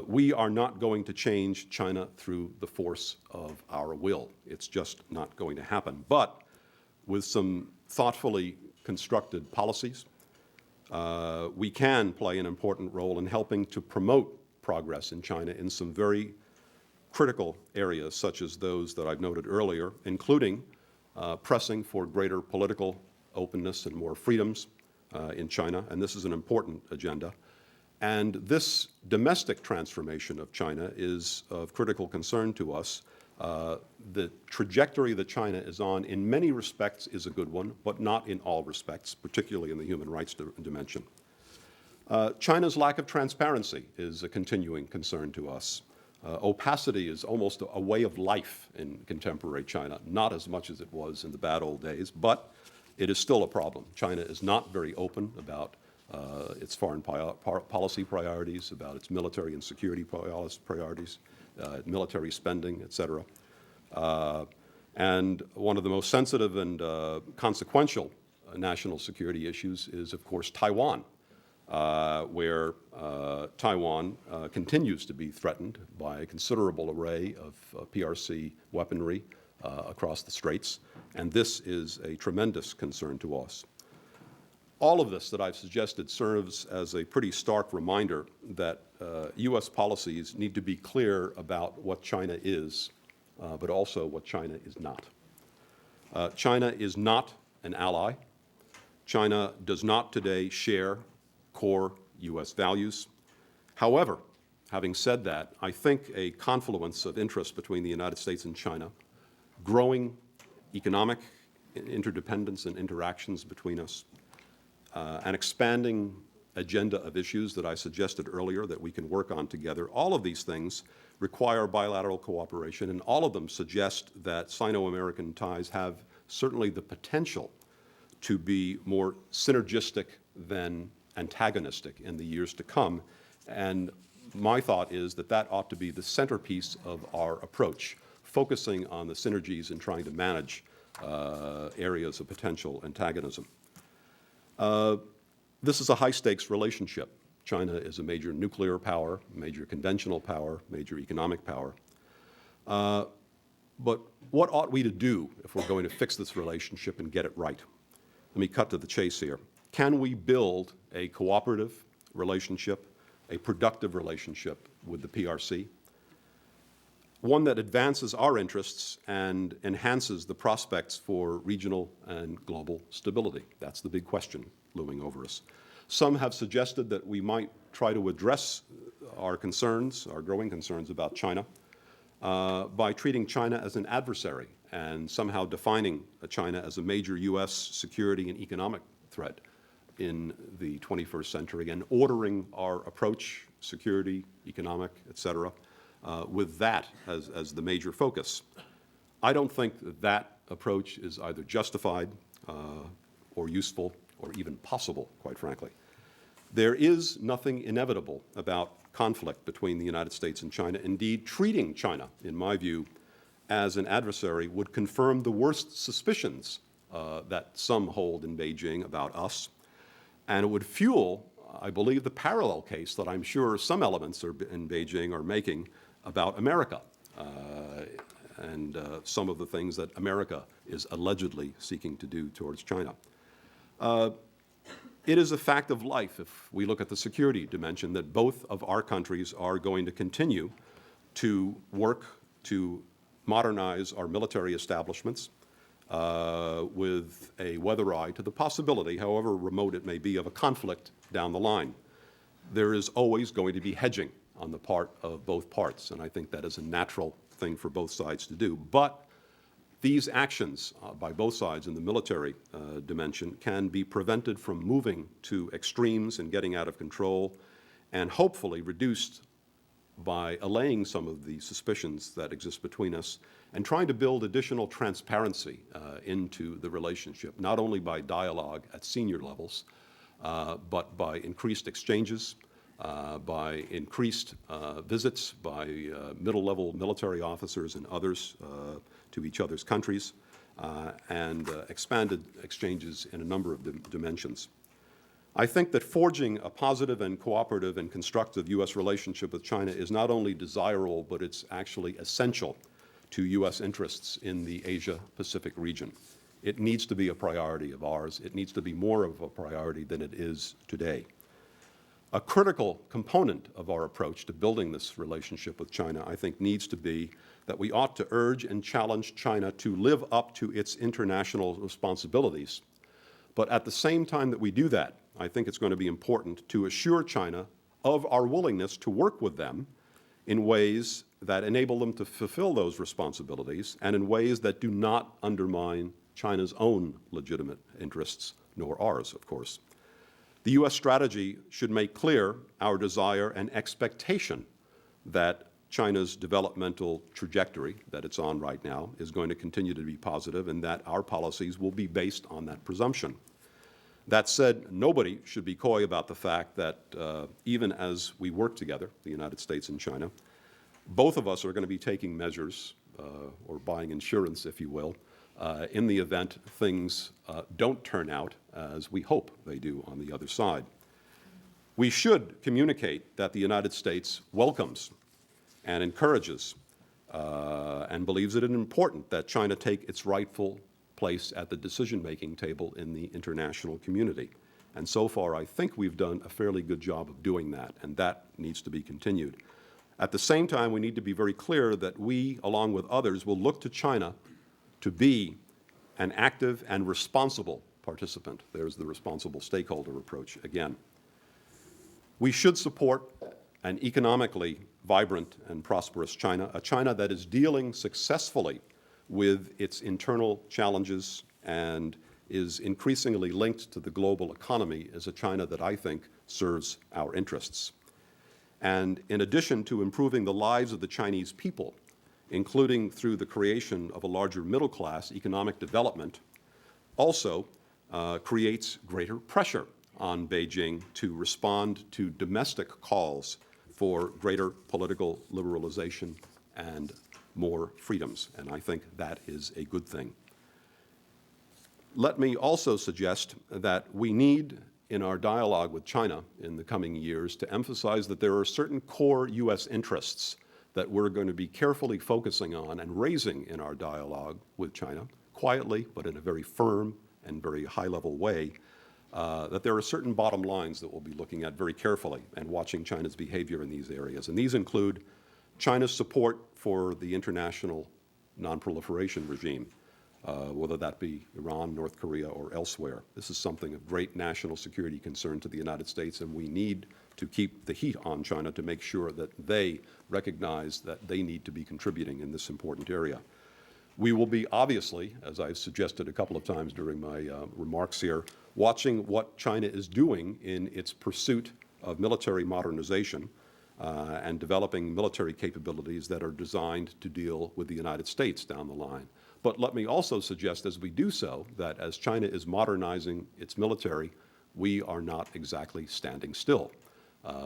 We are not going to change China through the force of our will. It's just not going to happen. But with some thoughtfully constructed policies, we can play an important role in helping to promote progress in China in some very critical areas, such as those that I've noted earlier, including pressing for greater political openness and more freedoms in China, and this is an important agenda. And this domestic transformation of China is of critical concern to us. The trajectory that China is on, in many respects, is a good one, but not in all respects, particularly in the human rights dimension. China's lack of transparency is a continuing concern to us. Opacity is almost a way of life in contemporary China, not as much as it was in the bad old days, but it is still a problem. China is not very open about its foreign policy priorities, about its military and security priorities, military spending, et cetera. And one of the most sensitive and consequential national security issues is, of course, Taiwan, where Taiwan continues to be threatened by a considerable array of PRC weaponry across the straits, and this is a tremendous concern to us. All of this that I've suggested serves as a pretty stark reminder that U.S. policies need to be clear about what China is, but also what China is not. China is not an ally. China does not today share core U.S. values. However, having said that, I think a confluence of interest between the United States and China, growing economic interdependence and interactions between us, an expanding agenda of issues that I suggested earlier that we can work on together. All of these things require bilateral cooperation, and all of them suggest that Sino-American ties have certainly the potential to be more synergistic than antagonistic in the years to come. And my thought is that that ought to be the centerpiece of our approach, focusing on the synergies and trying to manage areas of potential antagonism. This is a high-stakes relationship. China is a major nuclear power, major conventional power, major economic power. But what ought we to do if we're going to fix this relationship and get it right? Let me cut to the chase here. Can we build a cooperative relationship, a productive relationship with the PRC, one that advances our interests and enhances the prospects for regional and global stability? That's the big question looming over us. Some have suggested that we might try to address our concerns, our growing concerns about China, by treating China as an adversary and somehow defining China as a major U.S. security and economic threat in the 21st century and ordering our approach, security, economic, et cetera, with that as the major focus. I don't think that that approach is either justified or useful or even possible, quite frankly. There is nothing inevitable about conflict between the United States and China. Indeed, treating China, in my view, as an adversary would confirm the worst suspicions that some hold in Beijing about us, and it would fuel, I believe, the parallel case that I'm sure some elements in Beijing are making about America and some of the things that America is allegedly seeking to do towards China. It is a fact of life, if we look at the security dimension, that both of our countries are going to continue to work to modernize our military establishments with a weather eye to the possibility, however remote it may be, of a conflict down the line. There is always going to be hedging on the part of both parts, and I think that is a natural thing for both sides to do. But these actions by both sides in the military dimension can be prevented from moving to extremes and getting out of control, and hopefully reduced by allaying some of the suspicions that exist between us and trying to build additional transparency into the relationship, not only by dialogue at senior levels, but by increased exchanges, by increased visits by middle-level military officers and others to each other's countries, and expanded exchanges in a number of dimensions. I think that forging a positive and cooperative and constructive U.S. relationship with China is not only desirable, but it's actually essential to U.S. interests in the Asia-Pacific region. It needs to be a priority of ours. It needs to be more of a priority than it is today. A critical component of our approach to building this relationship with China, I think, needs to be that we ought to urge and challenge China to live up to its international responsibilities. But at the same time that we do that, I think it's going to be important to assure China of our willingness to work with them in ways that enable them to fulfill those responsibilities and in ways that do not undermine China's own legitimate interests, nor ours, of course. The U.S. strategy should make clear our desire and expectation that China's developmental trajectory that it's on right now is going to continue to be positive, and that our policies will be based on that presumption. That said, nobody should be coy about the fact that even as we work together, the United States and China, both of us are going to be taking measures or buying insurance, if you will, in the event things don't turn out as we hope they do on the other side. We should communicate that the United States welcomes and encourages and believes it is important that China take its rightful place at the decision-making table in the international community. And so far, I think we've done a fairly good job of doing that, and that needs to be continued. At the same time, we need to be very clear that we, along with others, will look to China to be an active and responsible participant. There's the responsible stakeholder approach again. We should support an economically vibrant and prosperous China, a China that is dealing successfully with its internal challenges and is increasingly linked to the global economy, is a China that I think serves our interests. And in addition to improving the lives of the Chinese people, including through the creation of a larger middle class, economic development also creates greater pressure on Beijing to respond to domestic calls for greater political liberalization and more freedoms, and I think that is a good thing. Let me also suggest that we need, in our dialogue with China in the coming years, to emphasize that there are certain core U.S. interests that we're going to be carefully focusing on and raising in our dialogue with China, quietly but in a very firm and very high-level way, that there are certain bottom lines that we'll be looking at very carefully and watching China's behavior in these areas. And these include China's support for the international nonproliferation regime, whether that be Iran, North Korea, or elsewhere. This is something of great national security concern to the United States, and we need to keep the heat on China to make sure that they recognize that they need to be contributing in this important area. We will be obviously, as I've suggested a couple of times during my remarks here, watching what China is doing in its pursuit of military modernization and developing military capabilities that are designed to deal with the United States down the line. But let me also suggest as we do so that as China is modernizing its military, we are not exactly standing still.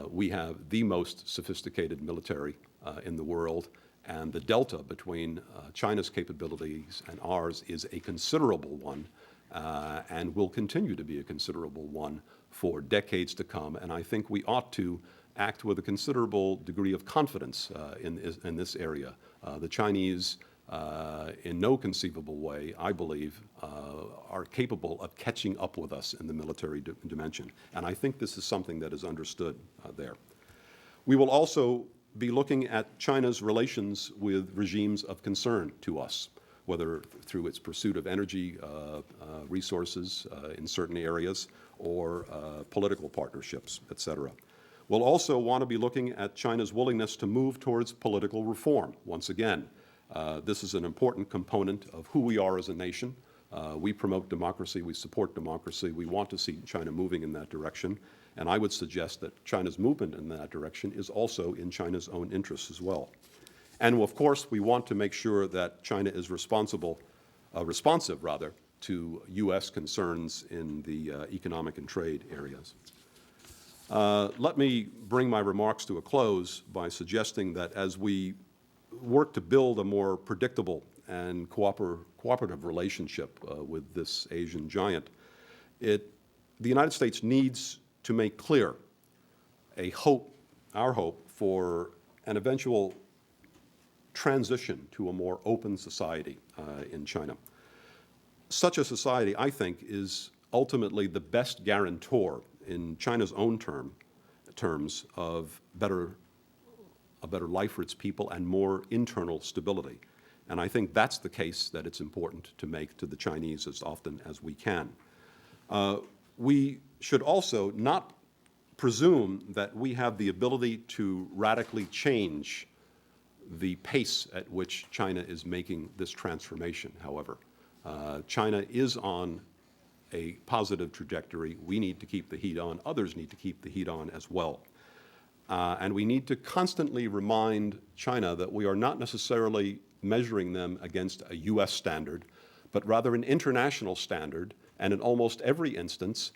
We have the most sophisticated military in the world, and the delta between China's capabilities and ours is a considerable one and will continue to be a considerable one for decades to come. And I think we ought to act with a considerable degree of confidence in this area. The Chinese, in no conceivable way, I believe, are capable of catching up with us in the military dimension. And I think this is something that is understood there. We will also be looking at China's relations with regimes of concern to us, whether through its pursuit of energy resources in certain areas or political partnerships, et cetera. We'll also want to be looking at China's willingness to move towards political reform. Once again, this is an important component of who we are as a nation. We promote democracy, we support democracy, we want to see China moving in that direction. And I would suggest that China's movement in that direction is also in China's own interests as well. And of course, we want to make sure that China is responsive to U.S. concerns in the economic and trade areas. Let me bring my remarks to a close by suggesting that as we work to build a more predictable and cooperative relationship with this Asian giant, the United States needs to make clear our hope for an eventual transition to a more open society in China. Such a society, I think, is ultimately the best guarantor in China's own terms of a better life for its people and more internal stability. And I think that's the case that it's important to make to the Chinese as often as we can. We should also not presume that we have the ability to radically change the pace at which China is making this transformation, however. China is on a positive trajectory. We need to keep the heat on. Others need to keep the heat on as well. And we need to constantly remind China that we are not necessarily measuring them against a U.S. standard, but rather an international standard, and in almost every instance,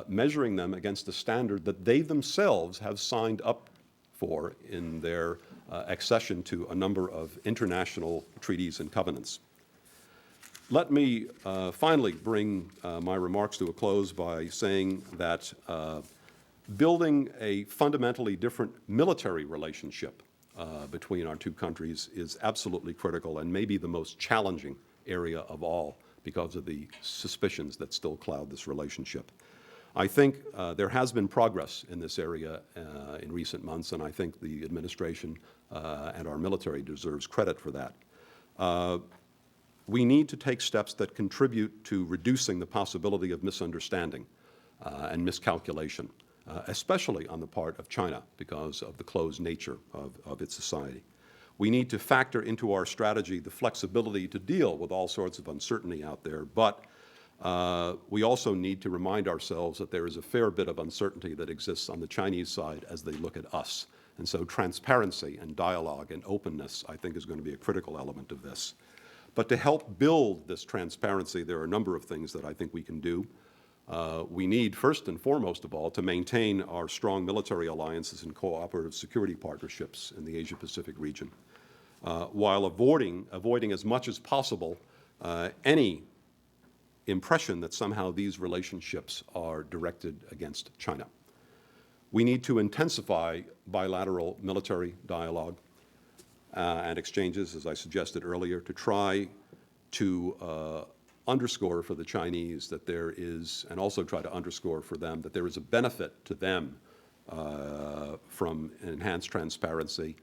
measuring them against the standard that they themselves have signed up for in their accession to a number of international treaties and covenants. Let me finally bring my remarks to a close by saying that building a fundamentally different military relationship between our two countries is absolutely critical and maybe the most challenging area of all because of the suspicions that still cloud this relationship. I think there has been progress in this area in recent months, and I think the administration and our military deserves credit for that. We need to take steps that contribute to reducing the possibility of misunderstanding and miscalculation, especially on the part of China because of the closed nature of its society. We need to factor into our strategy the flexibility to deal with all sorts of uncertainty out there, but we also need to remind ourselves that there is a fair bit of uncertainty that exists on the Chinese side as they look at us. And so transparency and dialogue and openness, I think, is going to be a critical element of this. But to help build this transparency, there are a number of things that I think we can do. We need, first and foremost of all, to maintain our strong military alliances and cooperative security partnerships in the Asia-Pacific region, while avoiding as much as possible any impression that somehow these relationships are directed against China. We need to intensify bilateral military dialogue and exchanges, as I suggested earlier, to try to underscore for the Chinese that there is, and also try to underscore for them that there is a benefit to them from enhanced transparency,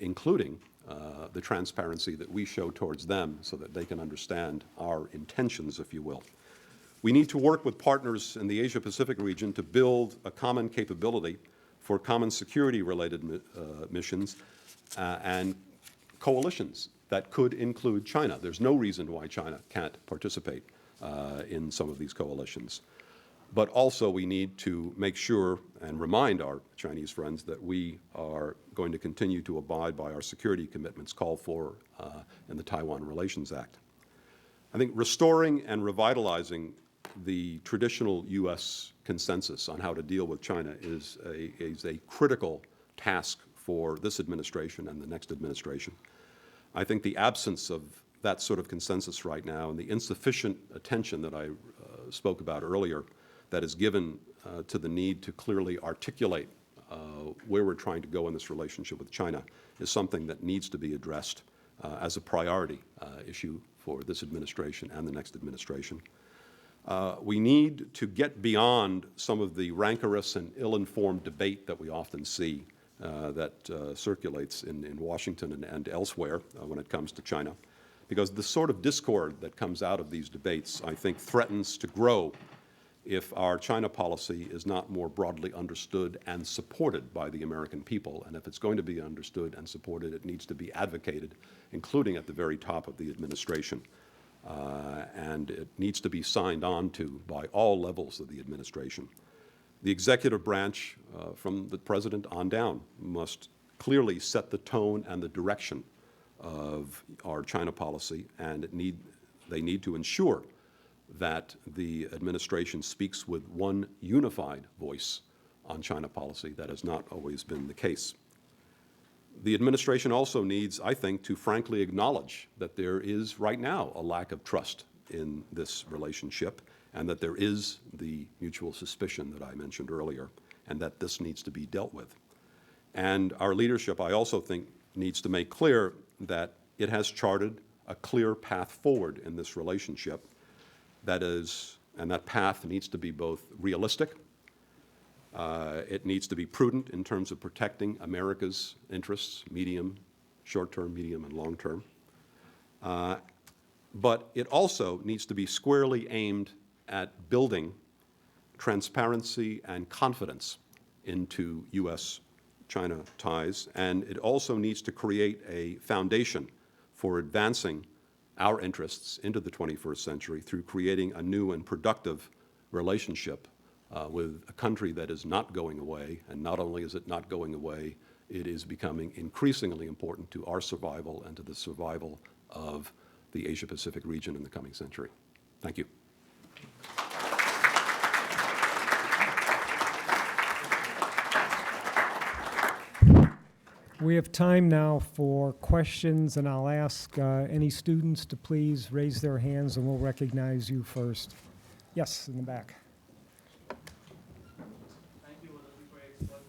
including the transparency that we show towards them so that they can understand our intentions, if you will. We need to work with partners in the Asia-Pacific region to build a common capability for common security-related missions and coalitions that could include China. There's no reason why China can't participate in some of these coalitions. But also we need to make sure and remind our Chinese friends that we are going to continue to abide by our security commitments called for in the Taiwan Relations Act. I think restoring and revitalizing the traditional U.S. consensus on how to deal with China is a critical task for this administration and the next administration. I think the absence of that sort of consensus right now and the insufficient attention that I spoke about earlier that is given to the need to clearly articulate where we're trying to go in this relationship with China is something that needs to be addressed as a priority issue for this administration and the next administration. We need to get beyond some of the rancorous and ill-informed debate that we often see that circulates in Washington and elsewhere when it comes to China, because the sort of discord that comes out of these debates, I think, threatens to grow if our China policy is not more broadly understood and supported by the American people. And if it's going to be understood and supported, it needs to be advocated, including at the very top of the administration. And it needs to be signed on to by all levels of the administration. The executive branch, from the president on down, must clearly set the tone and the direction of our China policy, and they need to ensure that the administration speaks with one unified voice on China policy. That has not always been the case. The administration also needs, I think, to frankly acknowledge that there is right now a lack of trust in this relationship and that there is the mutual suspicion that I mentioned earlier and that this needs to be dealt with. And our leadership, I also think, needs to make clear that it has charted a clear path forward in this relationship. And that path needs to be both realistic, it needs to be prudent in terms of protecting America's interests, short-term, medium, and long-term. But it also needs to be squarely aimed at building transparency and confidence into U.S.-China ties, and it also needs to create a foundation for advancing our interests into the 21st century through creating a new and productive relationship with a country that is not going away. And not only is it not going away, it is becoming increasingly important to our survival and to the survival of the Asia-Pacific region in the coming century. Thank you. We have time now for questions, and I'll ask any students to please raise their hands, and we'll recognize you first. Yes, in the back. Thank you for the expert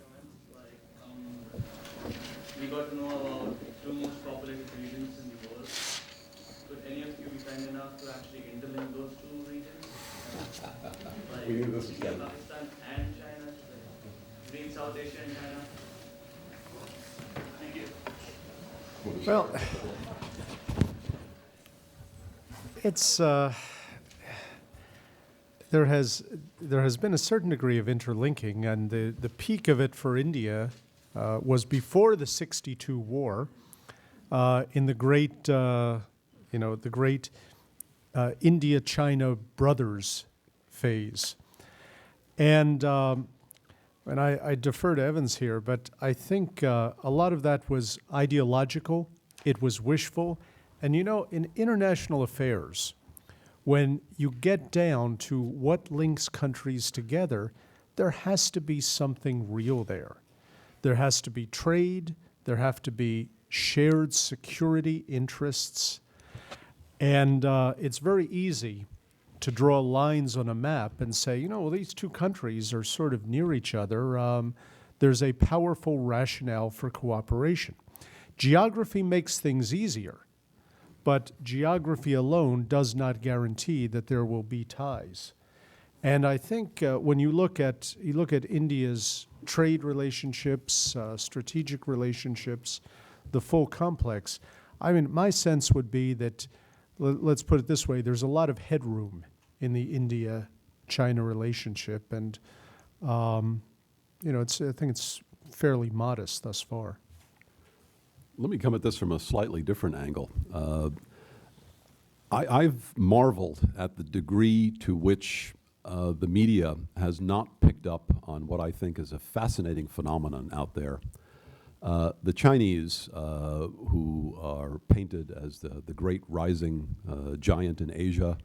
comments. We got to know about two most populated regions in the world. Could any of you be kind enough to actually interlink those two regions? Like We do this together. Pakistan and China, between South Asia and China? Thank you. Well, it's there has been a certain degree of interlinking, and the peak of it for India was before the '62 war, in the great India-China brothers phase, and I defer to Evans here, but I think a lot of that was ideological, it was wishful, and in international affairs, when you get down to what links countries together, there has to be something real there. There has to be trade, there have to be shared security interests, and it's very easy to draw lines on a map and say, well, these two countries are sort of near each other. There's a powerful rationale for cooperation. Geography makes things easier, but geography alone does not guarantee that there will be ties. And I think when you look at India's trade relationships, strategic relationships, the full complex. I mean, my sense would be that, let's put it this way, there's a lot of headroom in the India-China relationship, and I think it's fairly modest thus far. Let me come at this from a slightly different angle. I've marveled at the degree to which the media has not picked up on what I think is a fascinating phenomenon out there. The Chinese, who are painted as the great rising giant in Asia,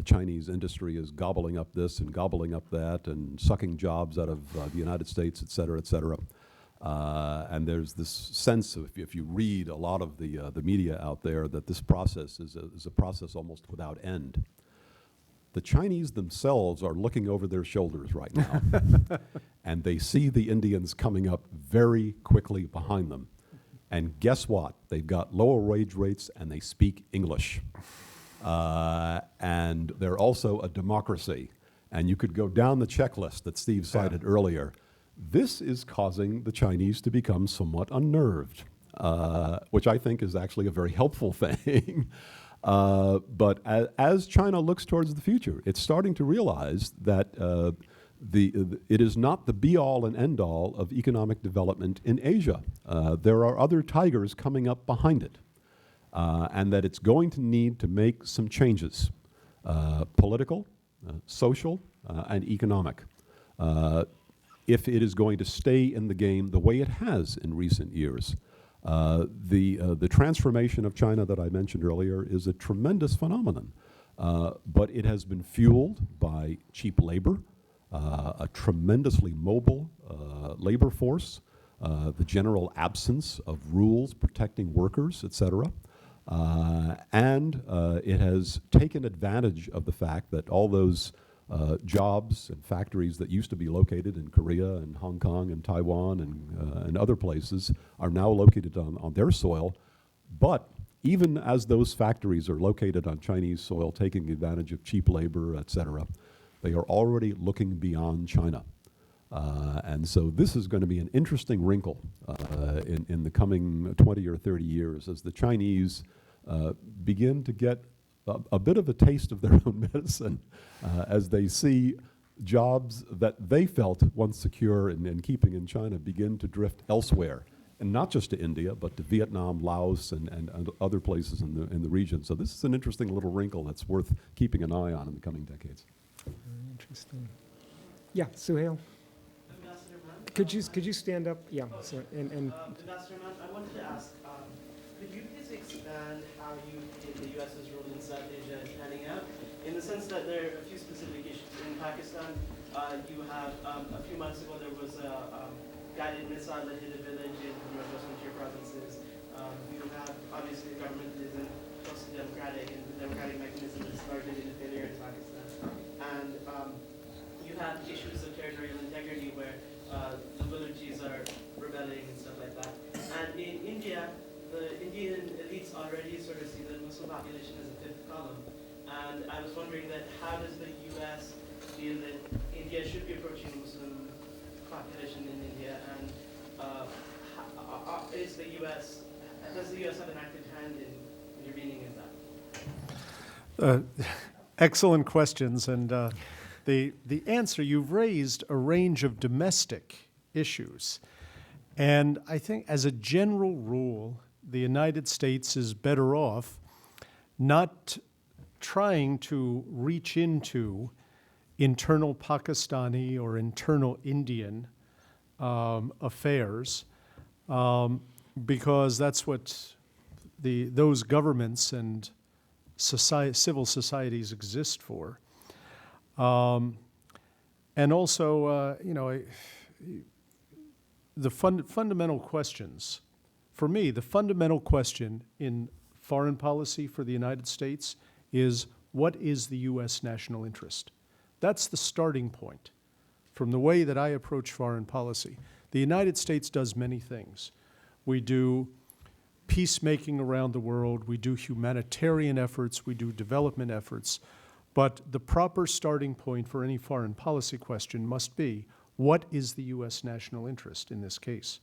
Chinese industry is gobbling up this and gobbling up that and sucking jobs out of the United States, et cetera, et cetera. And there's this sense of, if you read a lot of the media out there, that this process is a process almost without end. The Chinese themselves are looking over their shoulders right now, and they see the Indians coming up very quickly behind them. And guess what? They've got lower wage rates, and they speak English. And they're also a democracy. And you could go down the checklist that Steve cited earlier. This is causing the Chinese to become somewhat unnerved, which I think is actually a very helpful thing. But as China looks towards the future, it's starting to realize that it is not the be-all and end-all of economic development in Asia. There are other tigers coming up behind it, and that it's going to need to make some changes, political, social, and economic, if it is going to stay in the game the way it has in recent years. The transformation of China that I mentioned earlier is a tremendous phenomenon, but it has been fueled by cheap labor, a tremendously mobile labor force, the general absence of rules protecting workers, et cetera. And it has taken advantage of the fact that all those jobs and factories that used to be located in Korea and Hong Kong and Taiwan and other places are now located on their soil. But even as those factories are located on Chinese soil, taking advantage of cheap labor, et cetera, they are already looking beyond China. And so this is going to be an interesting wrinkle in the coming 20 or 30 years as the Chinese begin to get a bit of a taste of their own medicine as they see jobs that they felt once secure in keeping in China begin to drift elsewhere, and not just to India, but to Vietnam, Laos, and other places in the region. So this is an interesting little wrinkle that's worth keeping an eye on in the coming decades. Very interesting. Yeah, Suhail? Ambassador Mann? Could you stand up? Yeah, so, and Ambassador Mann, I wanted to ask, could you please expand how you think the U.S.'s role in South Asia is panning out? In the sense that there are a few specific issues. In Pakistan, you have, a few months ago, there was a guided missile that hit a village in northwestern tier provinces. You have, obviously, the government isn't close to democratic, and the democratic mechanism is largely in failure in Pakistan. And you have issues of territorial integrity where the villages are rebelling and stuff like that. And in India, the Indian elites already sort of see the Muslim population as a fifth column. And I was wondering that how does the U.S. feel that India should be approaching the Muslim population in India? And does the U.S. have an active hand in intervening in that? Excellent questions. And the answer, you've raised a range of domestic issues. And I think as a general rule, the United States is better off not trying to reach into internal Pakistani or internal Indian affairs, because that's what those governments and civil societies exist for. And also, the fundamental questions, for me, the fundamental question in foreign policy for the United States is, what is the U.S. national interest? That's the starting point from the way that I approach foreign policy. The United States does many things. We do peacemaking around the world, we do humanitarian efforts, we do development efforts, but the proper starting point for any foreign policy question must be, what is the U.S. national interest in this case?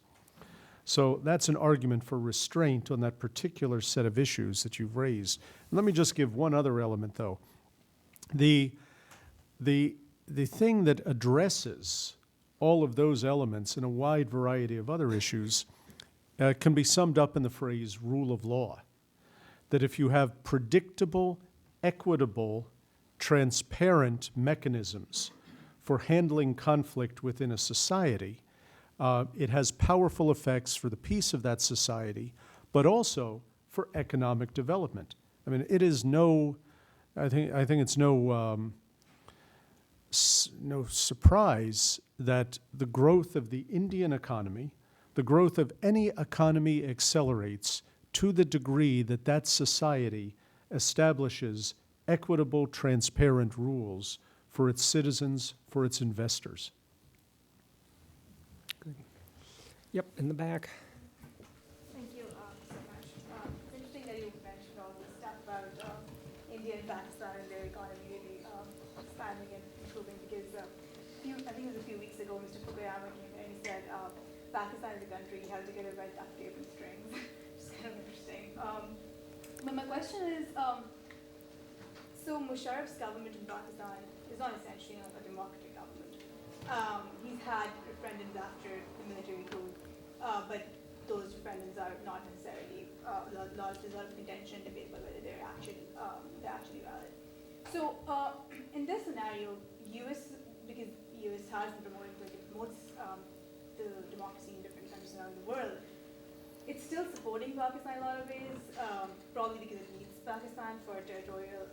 So that's an argument for restraint on that particular set of issues that you've raised. And let me just give one other element, though. The thing that addresses all of those elements and a wide variety of other issues can be summed up in the phrase rule of law. That if you have predictable, equitable, transparent mechanisms for handling conflict within a society, it has powerful effects for the peace of that society, but also for economic development. I mean, it is I think it's no surprise that the growth of the Indian economy, the growth of any economy accelerates to the degree that that society establishes equitable, transparent rules for its citizens, for its investors. Yep, in the back. Thank you so much. It's interesting that you mentioned all this stuff about India and Pakistan and their economy really expanding and improving because I think it was a few weeks ago, Mr. Fukuyama came here and he said Pakistan is a country held together by duct tape and strings. It's kind of interesting. But my question is, so Musharraf's government in Pakistan is not essentially a democratic government. He's had referendums after the military coup, but those referendums are not necessarily there's a lot of contention and debate about whether they're actually valid. So in this scenario, because US has been promoting like it promotes the democracy in different countries around the world, it's still supporting Pakistan in a lot of ways, probably because it needs Pakistan for territorial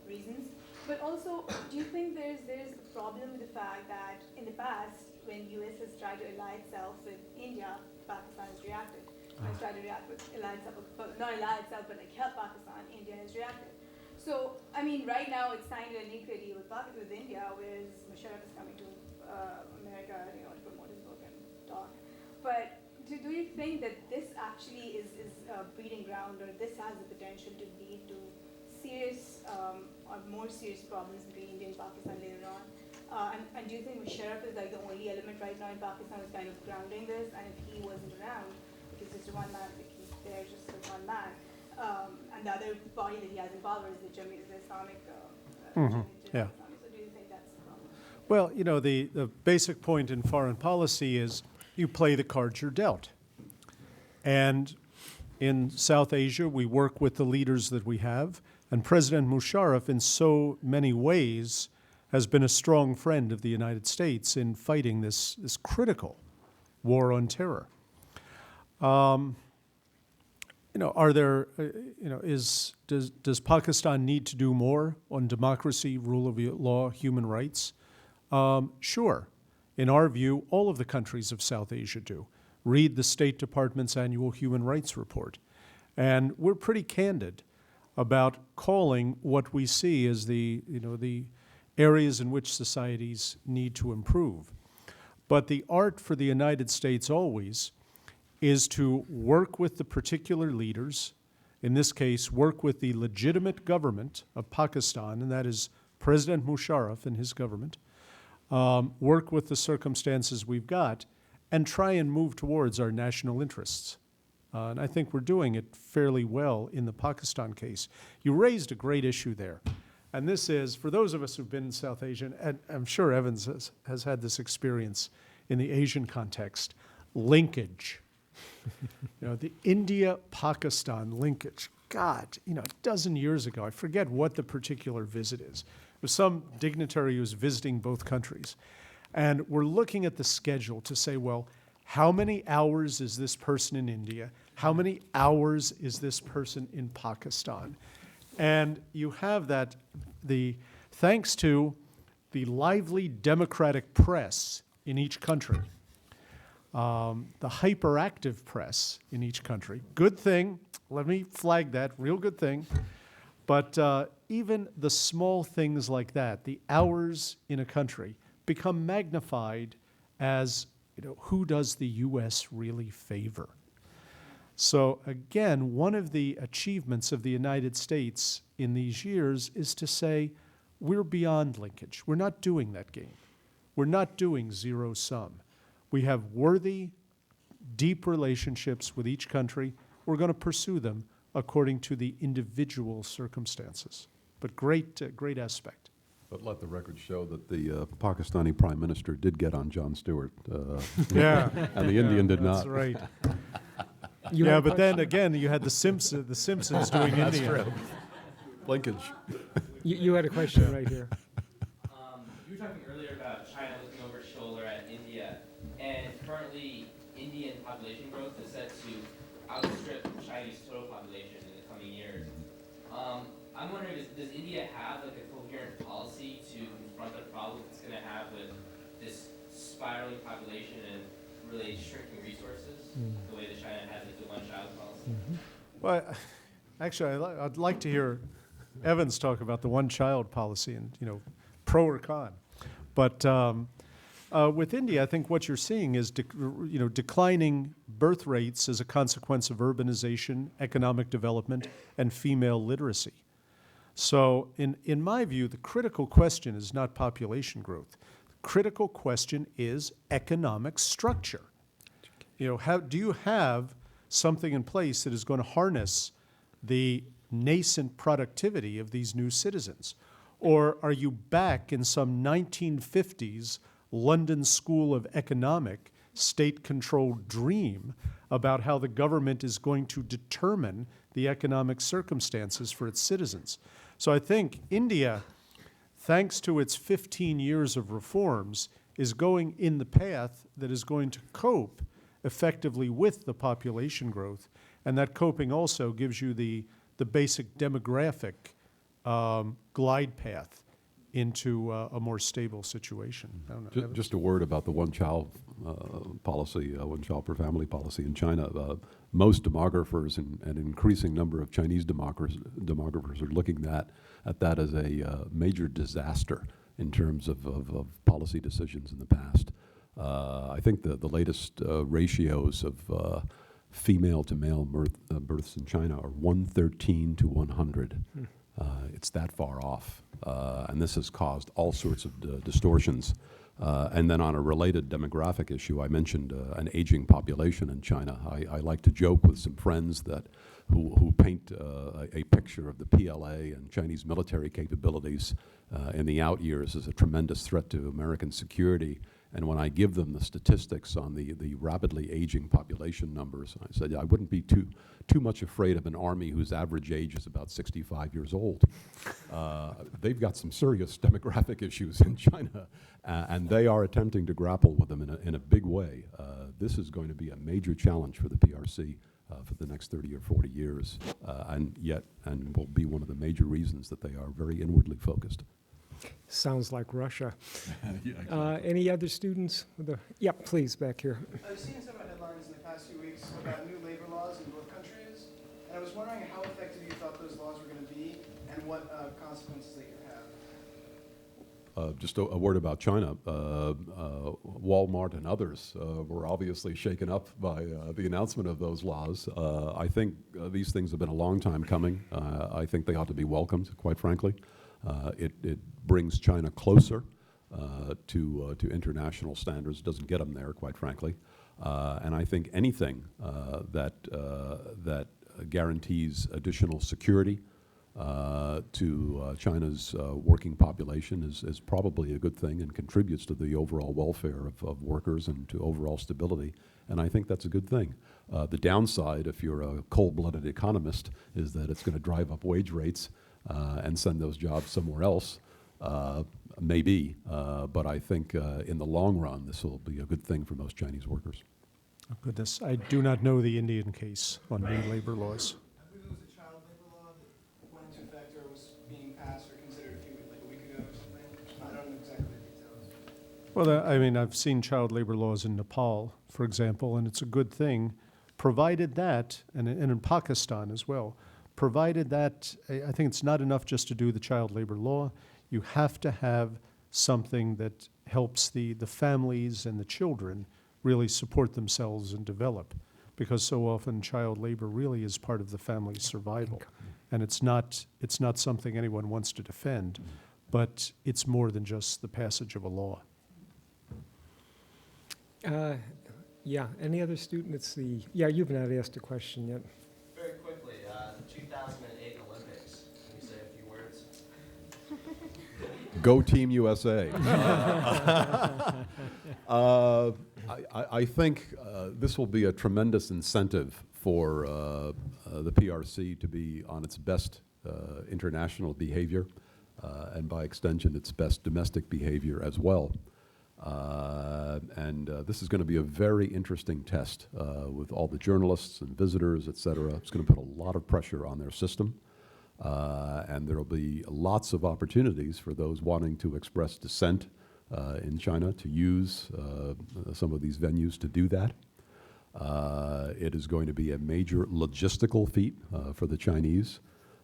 reasons. But also, do you think there's a problem with the fact that in the past, when US has tried to ally itself with India, Pakistan has reacted. It's tried to react with ally itself, not ally itself, but like help Pakistan, India has reacted. So, I mean, right now it's signed a nuclear deal with India, whereas Musharraf is coming to America, to promote his book and talk. But do you think that this actually is a breeding ground, or this has the potential to lead to serious or more serious problems between India and Pakistan later on? And do you think Musharraf is like the only element right now in Pakistan who's kind of grounding this? And if he wasn't around, because it's one man, like he's there just as one man, and the other body that he has in power is the Islamic. Yeah. So do you think that's a problem? Well, the basic point in foreign policy is you play the cards you're dealt. And in South Asia, we work with the leaders that we have, and President Musharraf, in so many ways, has been a strong friend of the United States in fighting this critical war on terror. Does Pakistan need to do more on democracy, rule of law, human rights? Sure. In our view, all of the countries of South Asia do. Read the State Department's annual human rights report. And we're pretty candid about calling what we see as the areas in which societies need to improve. But the art for the United States always is to work with the particular leaders, in this case, work with the legitimate government of Pakistan, and that is President Musharraf and his government, work with the circumstances we've got, and try and move towards our national interests. And I think we're doing it fairly well in the Pakistan case. You raised a great issue there. And this is, for those of us who've been in South Asia, and I'm sure Evans has had this experience in the Asian context, linkage. The India-Pakistan linkage. God, a dozen years ago, I forget what the particular visit is. It was some dignitary who was visiting both countries. And we're looking at the schedule to say, well, how many hours is this person in India? How many hours is this person in Pakistan? And you have that, thanks to the lively democratic press in each country, the hyperactive press in each country. Good thing, let me flag that, real good thing. But even the small things like that, the hours in a country, become magnified as, who does the U.S. really favor? So again, one of the achievements of the United States in these years is to say, we're beyond linkage. We're not doing that game. We're not doing zero sum. We have worthy deep relationships with each country. We're going to pursue them according to the individual circumstances. But great aspect. But let the record show that the Pakistani Prime Minister did get on Jon Stewart. Yeah. And the Indian did That's not. right. You Yeah, have a but then again, you had the Simpsons doing India. Linkage. You had a question right here. You were talking earlier about China looking over its shoulder at India, and currently Indian population growth is set to outstrip Chinese total population in the coming years. I'm wondering, does India have like a coherent policy to confront the problem it's going to have with this spiraling population and really shrinking resources, the way that China has the one-child policy? Well, actually, I'd like to hear Evans talk about the one-child policy and, pro or con. But with India, I think what you're seeing is, declining birth rates as a consequence of urbanization, economic development, and female literacy. So in my view, the critical question is not population growth. The critical question is economic structure. Do you have something in place that is going to harness the nascent productivity of these new citizens? Or are you back in some 1950s London School of Economic state-controlled dream about how the government is going to determine the economic circumstances for its citizens? So I think India, thanks to its 15 years of reforms, is going in the path that is going to cope effectively with the population growth. And that coping also gives you the basic demographic glide path into a more stable situation. I don't know, Evans? Just a word about the one-child policy, one-child per family policy in China. Most demographers and an increasing number of Chinese demographers are looking at that as a major disaster in terms of policy decisions in the past. I think the latest ratios of female to male births in China are 113 to 100. It's that far off, and this has caused all sorts of distortions. And then on a related demographic issue, I mentioned an aging population in China. I like to joke with some friends who paint a picture of the PLA and Chinese military capabilities in the out years as a tremendous threat to American security. And when I give them the statistics on the rapidly aging population numbers, I said, I wouldn't be too much afraid of an army whose average age is about 65 years old. They've got some serious demographic issues in China, and they are attempting to grapple with them in a big way. This is going to be a major challenge for the PRC for the next 30 or 40 years, and will be one of the major reasons that they are very inwardly focused. Sounds like Russia. Any other students? Yeah, please, back here. I've seen several headlines in the past few weeks about new labor laws in both countries, and I was wondering how effective you thought those laws were going to be and what consequences they could have. Just a word about China. Walmart and others were obviously shaken up by the announcement of those laws. I think these things have been a long time coming. I think they ought to be welcomed, quite frankly. It brings China closer to international standards. Doesn't get them there, quite frankly. And I think anything that guarantees additional security to China's working population is probably a good thing and contributes to the overall welfare of workers and to overall stability. And I think that's a good thing. The downside, if you're a cold-blooded economist, is that it's going to drive up wage rates and send those jobs somewhere else. Maybe, but I think in the long run, this will be a good thing for most Chinese workers. Oh, goodness, I do not know the Indian case on new labor laws. I believe it was a child labor law that went into effect or was being passed or considered a week ago or something. I don't know exactly the details. Well, I mean, I've seen child labor laws in Nepal, for example, and it's a good thing, provided that, and in Pakistan as well, provided that, I think it's not enough just to do the child labor law. You have to have something that helps the families and the children really support themselves and develop, because so often child labor really is part of the family's survival. And it's not something anyone wants to defend, but it's more than just the passage of a law. Yeah, any other student? Let's see. Yeah, you've not asked a question yet. Very quickly, the 2008 Olympics. Can you say a few words? Go Team USA. I think this will be a tremendous incentive for the PRC to be on its best international behavior, and by extension, its best domestic behavior as well. This is going to be a very interesting test with all the journalists and visitors, et cetera. It's going to put a lot of pressure on their system. And there will be lots of opportunities for those wanting to express dissent in China to use some of these venues to do that. It is going to be a major logistical feat for the Chinese.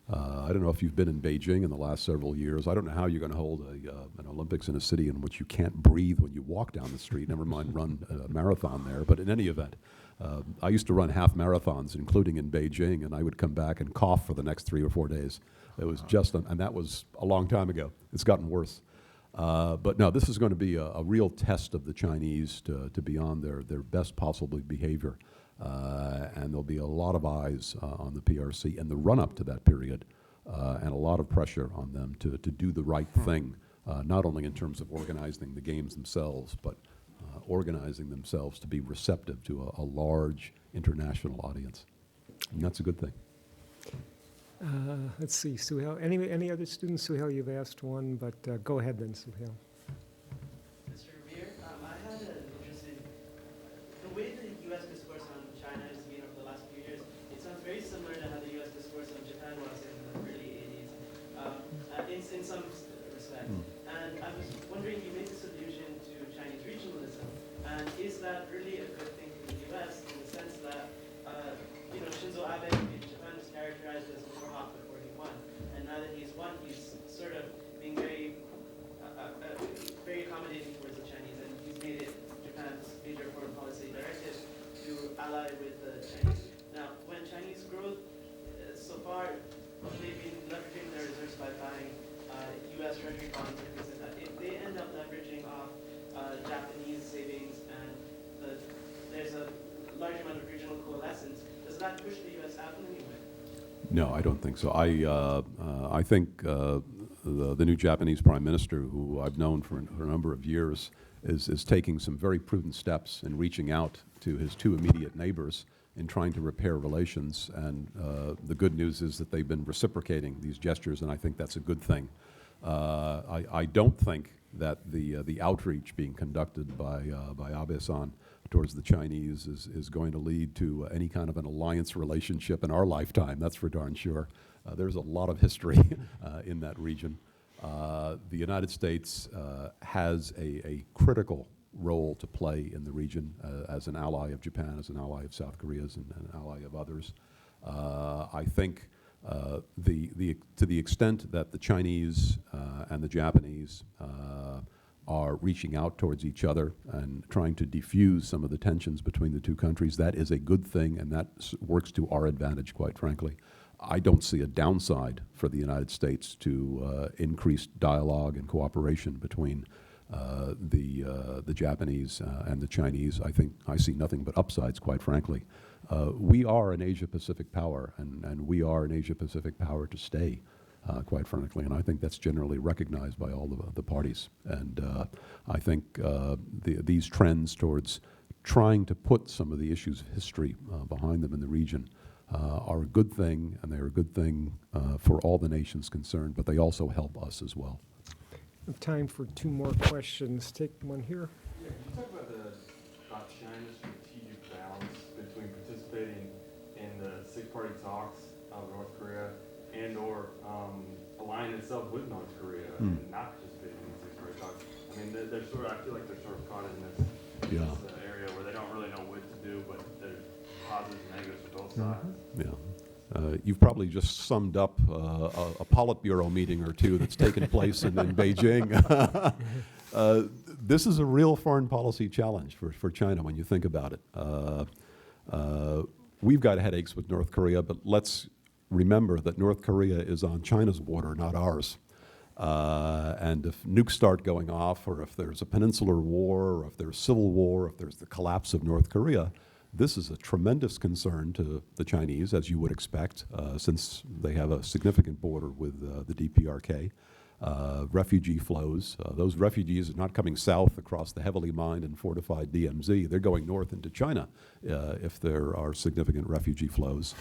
I don't know if you've been in Beijing in the last several years. I don't know how you're going to hold an Olympics in a city in which you can't breathe when you walk down the street, never mind run a marathon there. But in any event, I used to run half marathons, including in Beijing, and I would come back and cough for the next 3 or 4 days. It was just, and that was a long time ago. It's gotten worse. But no, this is going to be a real test of the Chinese to be on their best possible behavior. And there'll be a lot of eyes on the PRC in the run-up to that period, and a lot of pressure on them to do the right thing, not only in terms of organizing the games themselves, but organizing themselves to be receptive to a large international audience. And that's a good thing. Let's see, Suhail. Any other students? Suhail, you've asked one, but go ahead then, Suhail. Mr. Revere, I had an interesting, the way the U.S. discourse on China has been over the last few years, it sounds very similar to how the U.S. discourse on Japan was in the early 80s, in some respects. And I was wondering, you made this allusion to Chinese regionalism, and is that really a good thing for the U.S. in the sense that, Shinzo Abe in Japan was characterized as more hawk before he won, and now that he's won, he's sort of being very accommodating towards the Chinese, and he's made it Japan's major foreign policy directive to ally with the Chinese. Now, when Chinese growth, so far, they've been leveraging their reserves by buying U.S. Treasury bonds and things like that. If they end up leveraging off Japanese savings and there's a large amount of regional coalescence, does that push the U.S. out in any way? No, I don't think so. I think the new Japanese prime minister, who I've known for a number of years, is taking some very prudent steps in reaching out to his two immediate neighbors in trying to repair relations. And the good news is that they've been reciprocating these gestures, and I think that's a good thing. I don't think that the outreach being conducted by Abe-san towards the Chinese is going to lead to any kind of an alliance relationship in our lifetime. That's for darn sure. There's a lot of history in that region. The United States has a critical role to play in the region as an ally of Japan, as an ally of South Korea, as an ally of others. I think to the extent that the Chinese and the Japanese are reaching out towards each other and trying to defuse some of the tensions between the two countries, that is a good thing, and that works to our advantage, quite frankly. I don't see a downside for the United States to increased dialogue and cooperation between the Japanese and the Chinese. I see nothing but upsides, quite frankly. We are an Asia-Pacific power, and we are an Asia-Pacific power to stay, quite frankly, and I think that's generally recognized by all the parties. And I think these trends towards trying to put some of the issues of history behind them in the region are a good thing, and they're a good thing for all the nations concerned, but they also help us as well. We have time for 2 more questions. Take one here. Yeah, can you talk about China's strategic balance between participating in the six-party talks of North Korea and/or aligning itself with North Korea and not participating in the six-party talks? I mean, they're sort of, I feel like they're sort of caught in this area where they don't really know what to do, but there's positives and negatives for both sides. Yeah. You've probably just summed up a Politburo meeting or two that's taken place in Beijing. This is a real foreign policy challenge for China when you think about it. We've got headaches with North Korea, but let's remember that North Korea is on China's border, not ours. And if nukes start going off, or if there's a peninsular war, or if there's civil war, if there's the collapse of North Korea, this is a tremendous concern to the Chinese, as you would expect, since they have a significant border with the DPRK. Refugee flows. Those refugees are not coming south across the heavily mined and fortified DMZ. They're going north into China if there are significant refugee flows.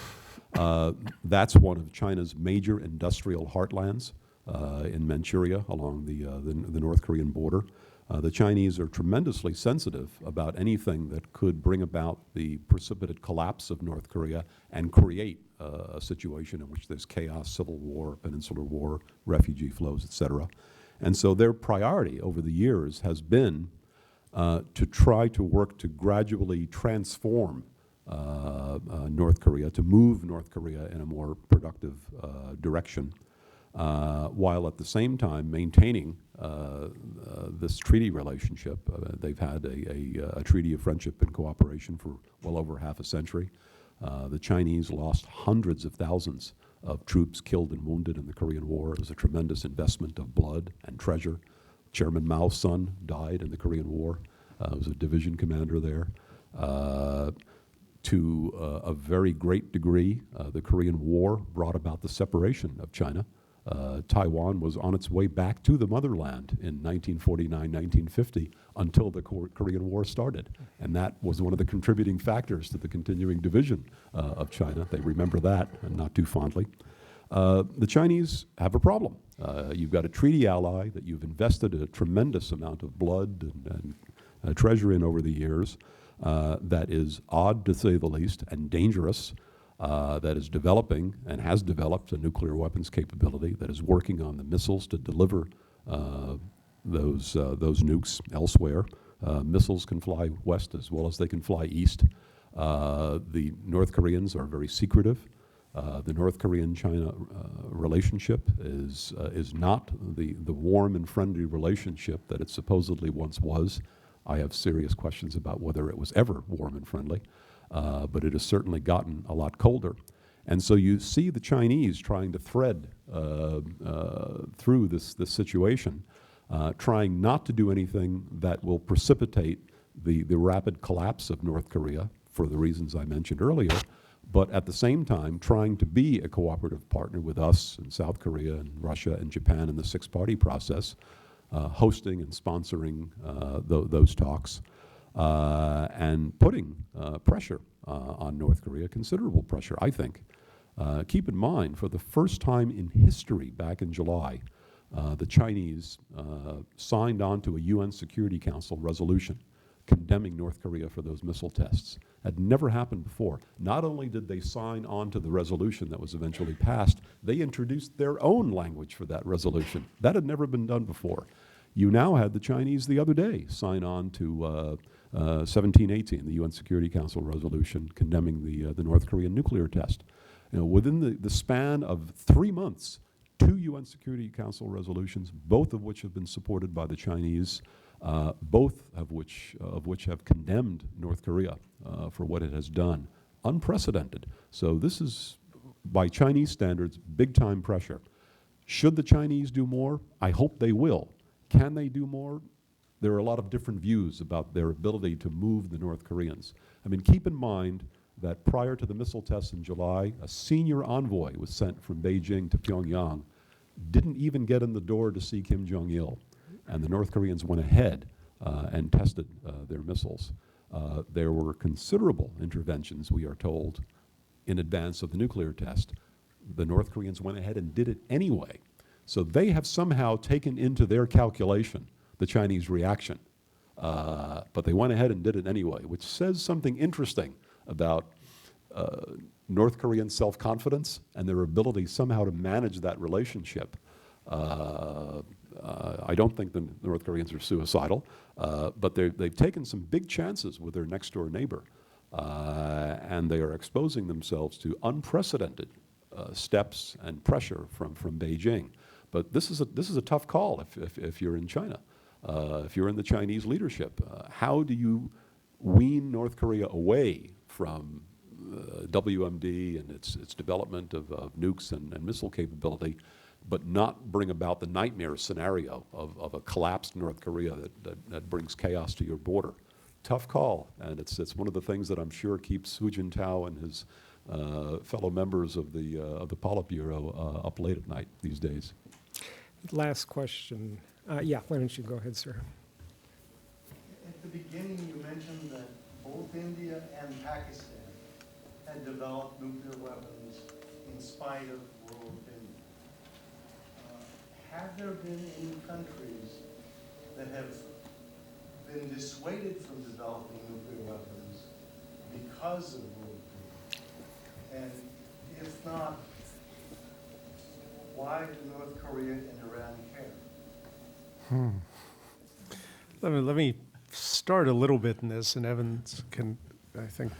That's one of China's major industrial heartlands in Manchuria along the North Korean border. The Chinese are tremendously sensitive about anything that could bring about the precipitate collapse of North Korea and create a situation in which there's chaos, civil war, peninsular war, refugee flows, et cetera. And so their priority over the years has been to try to work to gradually transform North Korea, to move North Korea in a more productive direction, while at the same time maintaining this treaty relationship. They've had a treaty of friendship and cooperation for well over half a century. The Chinese lost hundreds of thousands of troops killed and wounded in the Korean War. It was a tremendous investment of blood and treasure. Chairman Mao's son died in the Korean War. Was a division commander there. To a very great degree, the Korean War brought about the separation of China. Taiwan was on its way back to the motherland in 1949, 1950, until the Korean War started. And that was one of the contributing factors to the continuing division of China. They remember that, and not too fondly. The Chinese have a problem. You've got a treaty ally that you've invested a tremendous amount of blood and treasure in over the years that is odd, to say the least, and dangerous. That is developing and has developed a nuclear weapons capability, that is working on the missiles to deliver those nukes elsewhere. Missiles can fly west as well as they can fly east. The North Koreans are very secretive. The North Korean-China relationship is not the warm and friendly relationship that it supposedly once was. I have serious questions about whether it was ever warm and friendly. But it has certainly gotten a lot colder. And so you see the Chinese trying to thread through this situation, trying not to do anything that will precipitate the rapid collapse of North Korea for the reasons I mentioned earlier, but at the same time trying to be a cooperative partner with us and South Korea and Russia and Japan in the six-party process, hosting and sponsoring those talks. And putting pressure on North Korea, considerable pressure, I think. Keep in mind, for the first time in history, back in July, the Chinese signed on to a UN Security Council resolution condemning North Korea for those missile tests. Had never happened before. Not only did they sign on to the resolution that was eventually passed, they introduced their own language for that resolution. That had never been done before. You now had the Chinese the other day sign on to 1718, the UN Security Council resolution condemning the North Korean nuclear test. You know, within the span of 3 months, 2 UN Security Council resolutions, both of which have been supported by the Chinese, both of which have condemned North Korea for what it has done. Unprecedented. So this is, by Chinese standards, big-time pressure. Should the Chinese do more? I hope they will. Can they do more? There are a lot of different views about their ability to move the North Koreans. I mean, keep in mind that prior to the missile tests in July, a senior envoy was sent from Beijing to Pyongyang, didn't even get in the door to see Kim Jong-il. And the North Koreans went ahead and tested their missiles. There were considerable interventions, we are told, in advance of the nuclear test. The North Koreans went ahead and did it anyway. So they have somehow taken into their calculation the Chinese reaction. But they went ahead and did it anyway, which says something interesting about North Korean self-confidence and their ability somehow to manage that relationship. I don't think the North Koreans are suicidal, but they've taken some big chances with their next-door neighbor, and they are exposing themselves to unprecedented steps and pressure from Beijing. But this is a tough call if you're in China, if you're in the Chinese leadership. How do you wean North Korea away from WMD and its development of nukes and missile capability but not bring about the nightmare scenario of a collapsed North Korea that brings chaos to your border. Tough call, and it's one of the things that I'm sure keeps Hu Jintao and his fellow members of the Politburo up late at night these days. Last question. Yeah, why don't you go ahead, sir? At the beginning, you mentioned that both India and Pakistan had developed nuclear weapons in spite of world opinion. Have there been any countries that have been dissuaded from developing nuclear weapons because of world opinion? And if not, why do North Korea and Iran care? Let me start a little bit in this, and Evans can, I think,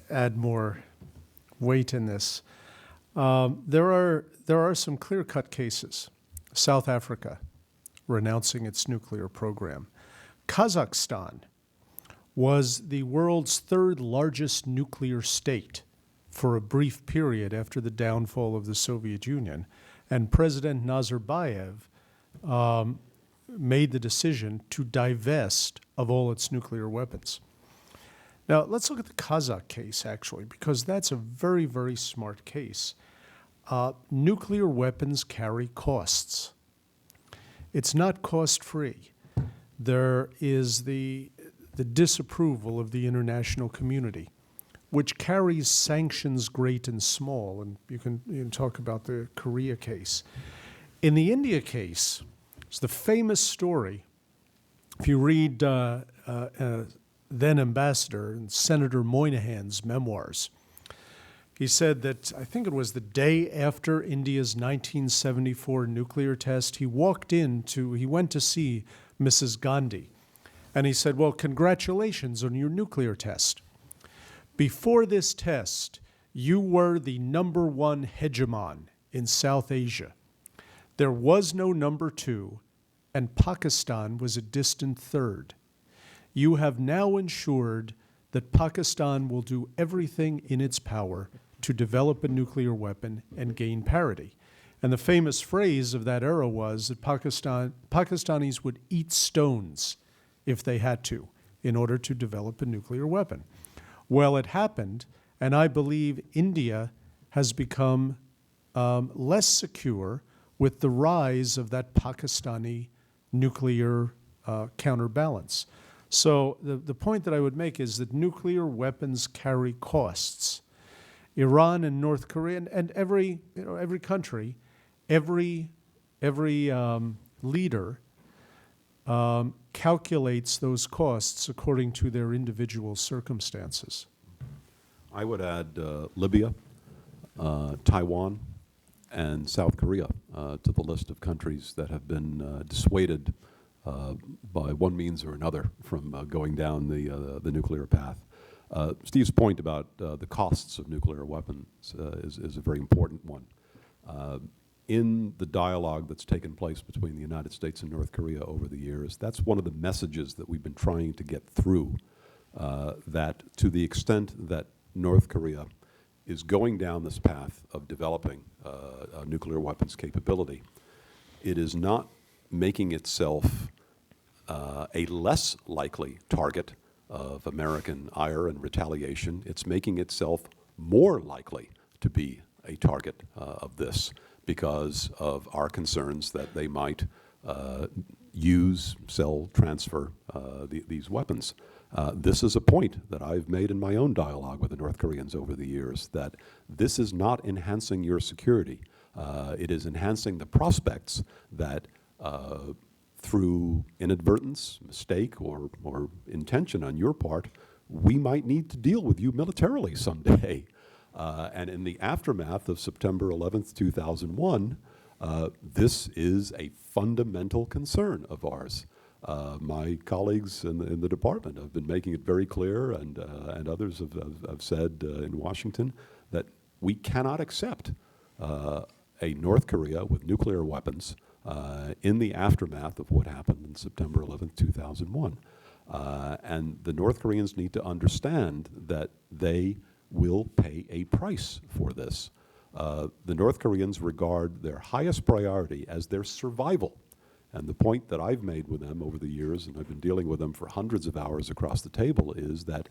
add more weight in this. There are some clear-cut cases. South Africa renouncing its nuclear program. Kazakhstan was the world's third largest nuclear state for a brief period after the downfall of the Soviet Union, and President Nazarbayev made the decision to divest of all its nuclear weapons. Now, let's look at the Kazakh case, actually, because that's a very, very smart case. Nuclear weapons carry costs. It's not cost-free. There is the disapproval of the international community, which carries sanctions great and small, and you can talk about the Korea case. In the India case, it's the famous story. If you read then Ambassador and Senator Moynihan's memoirs, he said that, I think it was the day after India's 1974 nuclear test, he went to see Mrs. Gandhi, and he said, well, congratulations on your nuclear test. Before this test, you were the #1 hegemon in South Asia. There was no #2, and Pakistan was a distant third. You have now ensured that Pakistan will do everything in its power to develop a nuclear weapon and gain parity. And the famous phrase of that era was that Pakistanis would eat stones if they had to in order to develop a nuclear weapon. Well, it happened, and I believe India has become less secure with the rise of that Pakistani nuclear counterbalance. So the point that I would make is that nuclear weapons carry costs. Iran and North Korea and every country, every leader calculates those costs according to their individual circumstances. I would add Libya, Taiwan, and South Korea to the list of countries that have been dissuaded by one means or another from going down the nuclear path. Steve's point about the costs of nuclear weapons is a very important one. In the dialogue that's taken place between the United States and North Korea over the years, that's one of the messages that we've been trying to get through, that to the extent that North Korea is going down this path of developing a nuclear weapons capability, it is not making itself a less likely target of American ire and retaliation. It's making itself more likely to be a target of this because of our concerns that they might use, sell, transfer these weapons. This is a point that I've made in my own dialogue with the North Koreans over the years, that this is not enhancing your security. It is enhancing the prospects that through inadvertence, mistake, or intention on your part, we might need to deal with you militarily someday. And in the aftermath of September 11th, 2001, this is a fundamental concern of ours. My colleagues in the department have been making it very clear, and others have said in Washington, that we cannot accept a North Korea with nuclear weapons in the aftermath of what happened on September 11th, 2001. And the North Koreans need to understand that they will pay a price for this. The North Koreans regard their highest priority as their survival. And the point that I've made with them over the years, and I've been dealing with them for hundreds of hours across the table, is that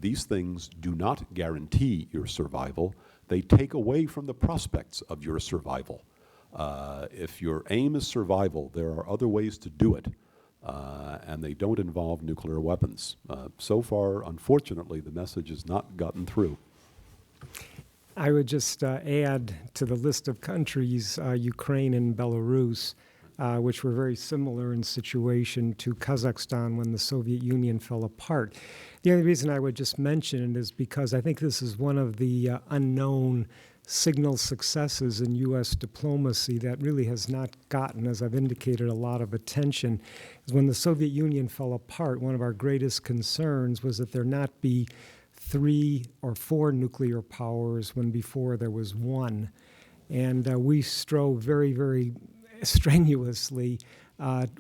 these things do not guarantee your survival. They take away from the prospects of your survival. If your aim is survival, there are other ways to do it, and they don't involve nuclear weapons. So far, unfortunately, the message has not gotten through. I would just add to the list of countries, Ukraine and Belarus, which were very similar in situation to Kazakhstan when the Soviet Union fell apart. The only reason I would just mention it is because I think this is one of the unknown signal successes in U.S. diplomacy that really has not gotten, as I've indicated, a lot of attention. Is when the Soviet Union fell apart, one of our greatest concerns was that there not be 3 or 4 nuclear powers when before there was one. And we strove very, very strenuously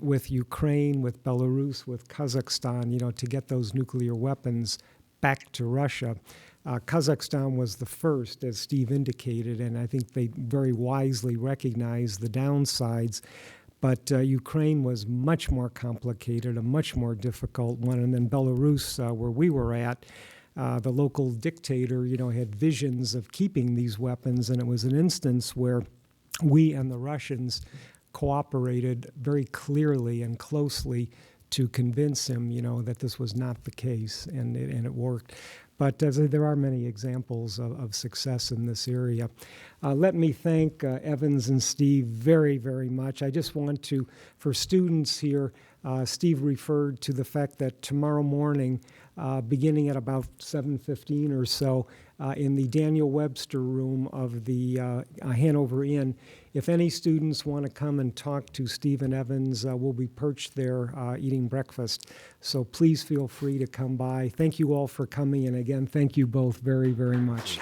with Ukraine, with Belarus, with Kazakhstan, to get those nuclear weapons back to Russia. Kazakhstan was the first, as Steve indicated, and I think they very wisely recognized the downsides. But Ukraine was much more complicated, a much more difficult one. And then Belarus, where we were at, the local dictator, had visions of keeping these weapons, and it was an instance where we and the Russians cooperated very clearly and closely to convince him, that this was not the case, and it worked. But there are many examples of success in this area. Let me thank Evans and Steve very, very much. I just want to, for students here, Steve referred to the fact that tomorrow morning, beginning at about 7:15 or so, in the Daniel Webster room of the Hanover Inn, if any students want to come and talk to Steve and Evans, we'll be perched there eating breakfast. So please feel free to come by. Thank you all for coming, and again, thank you both very, very much.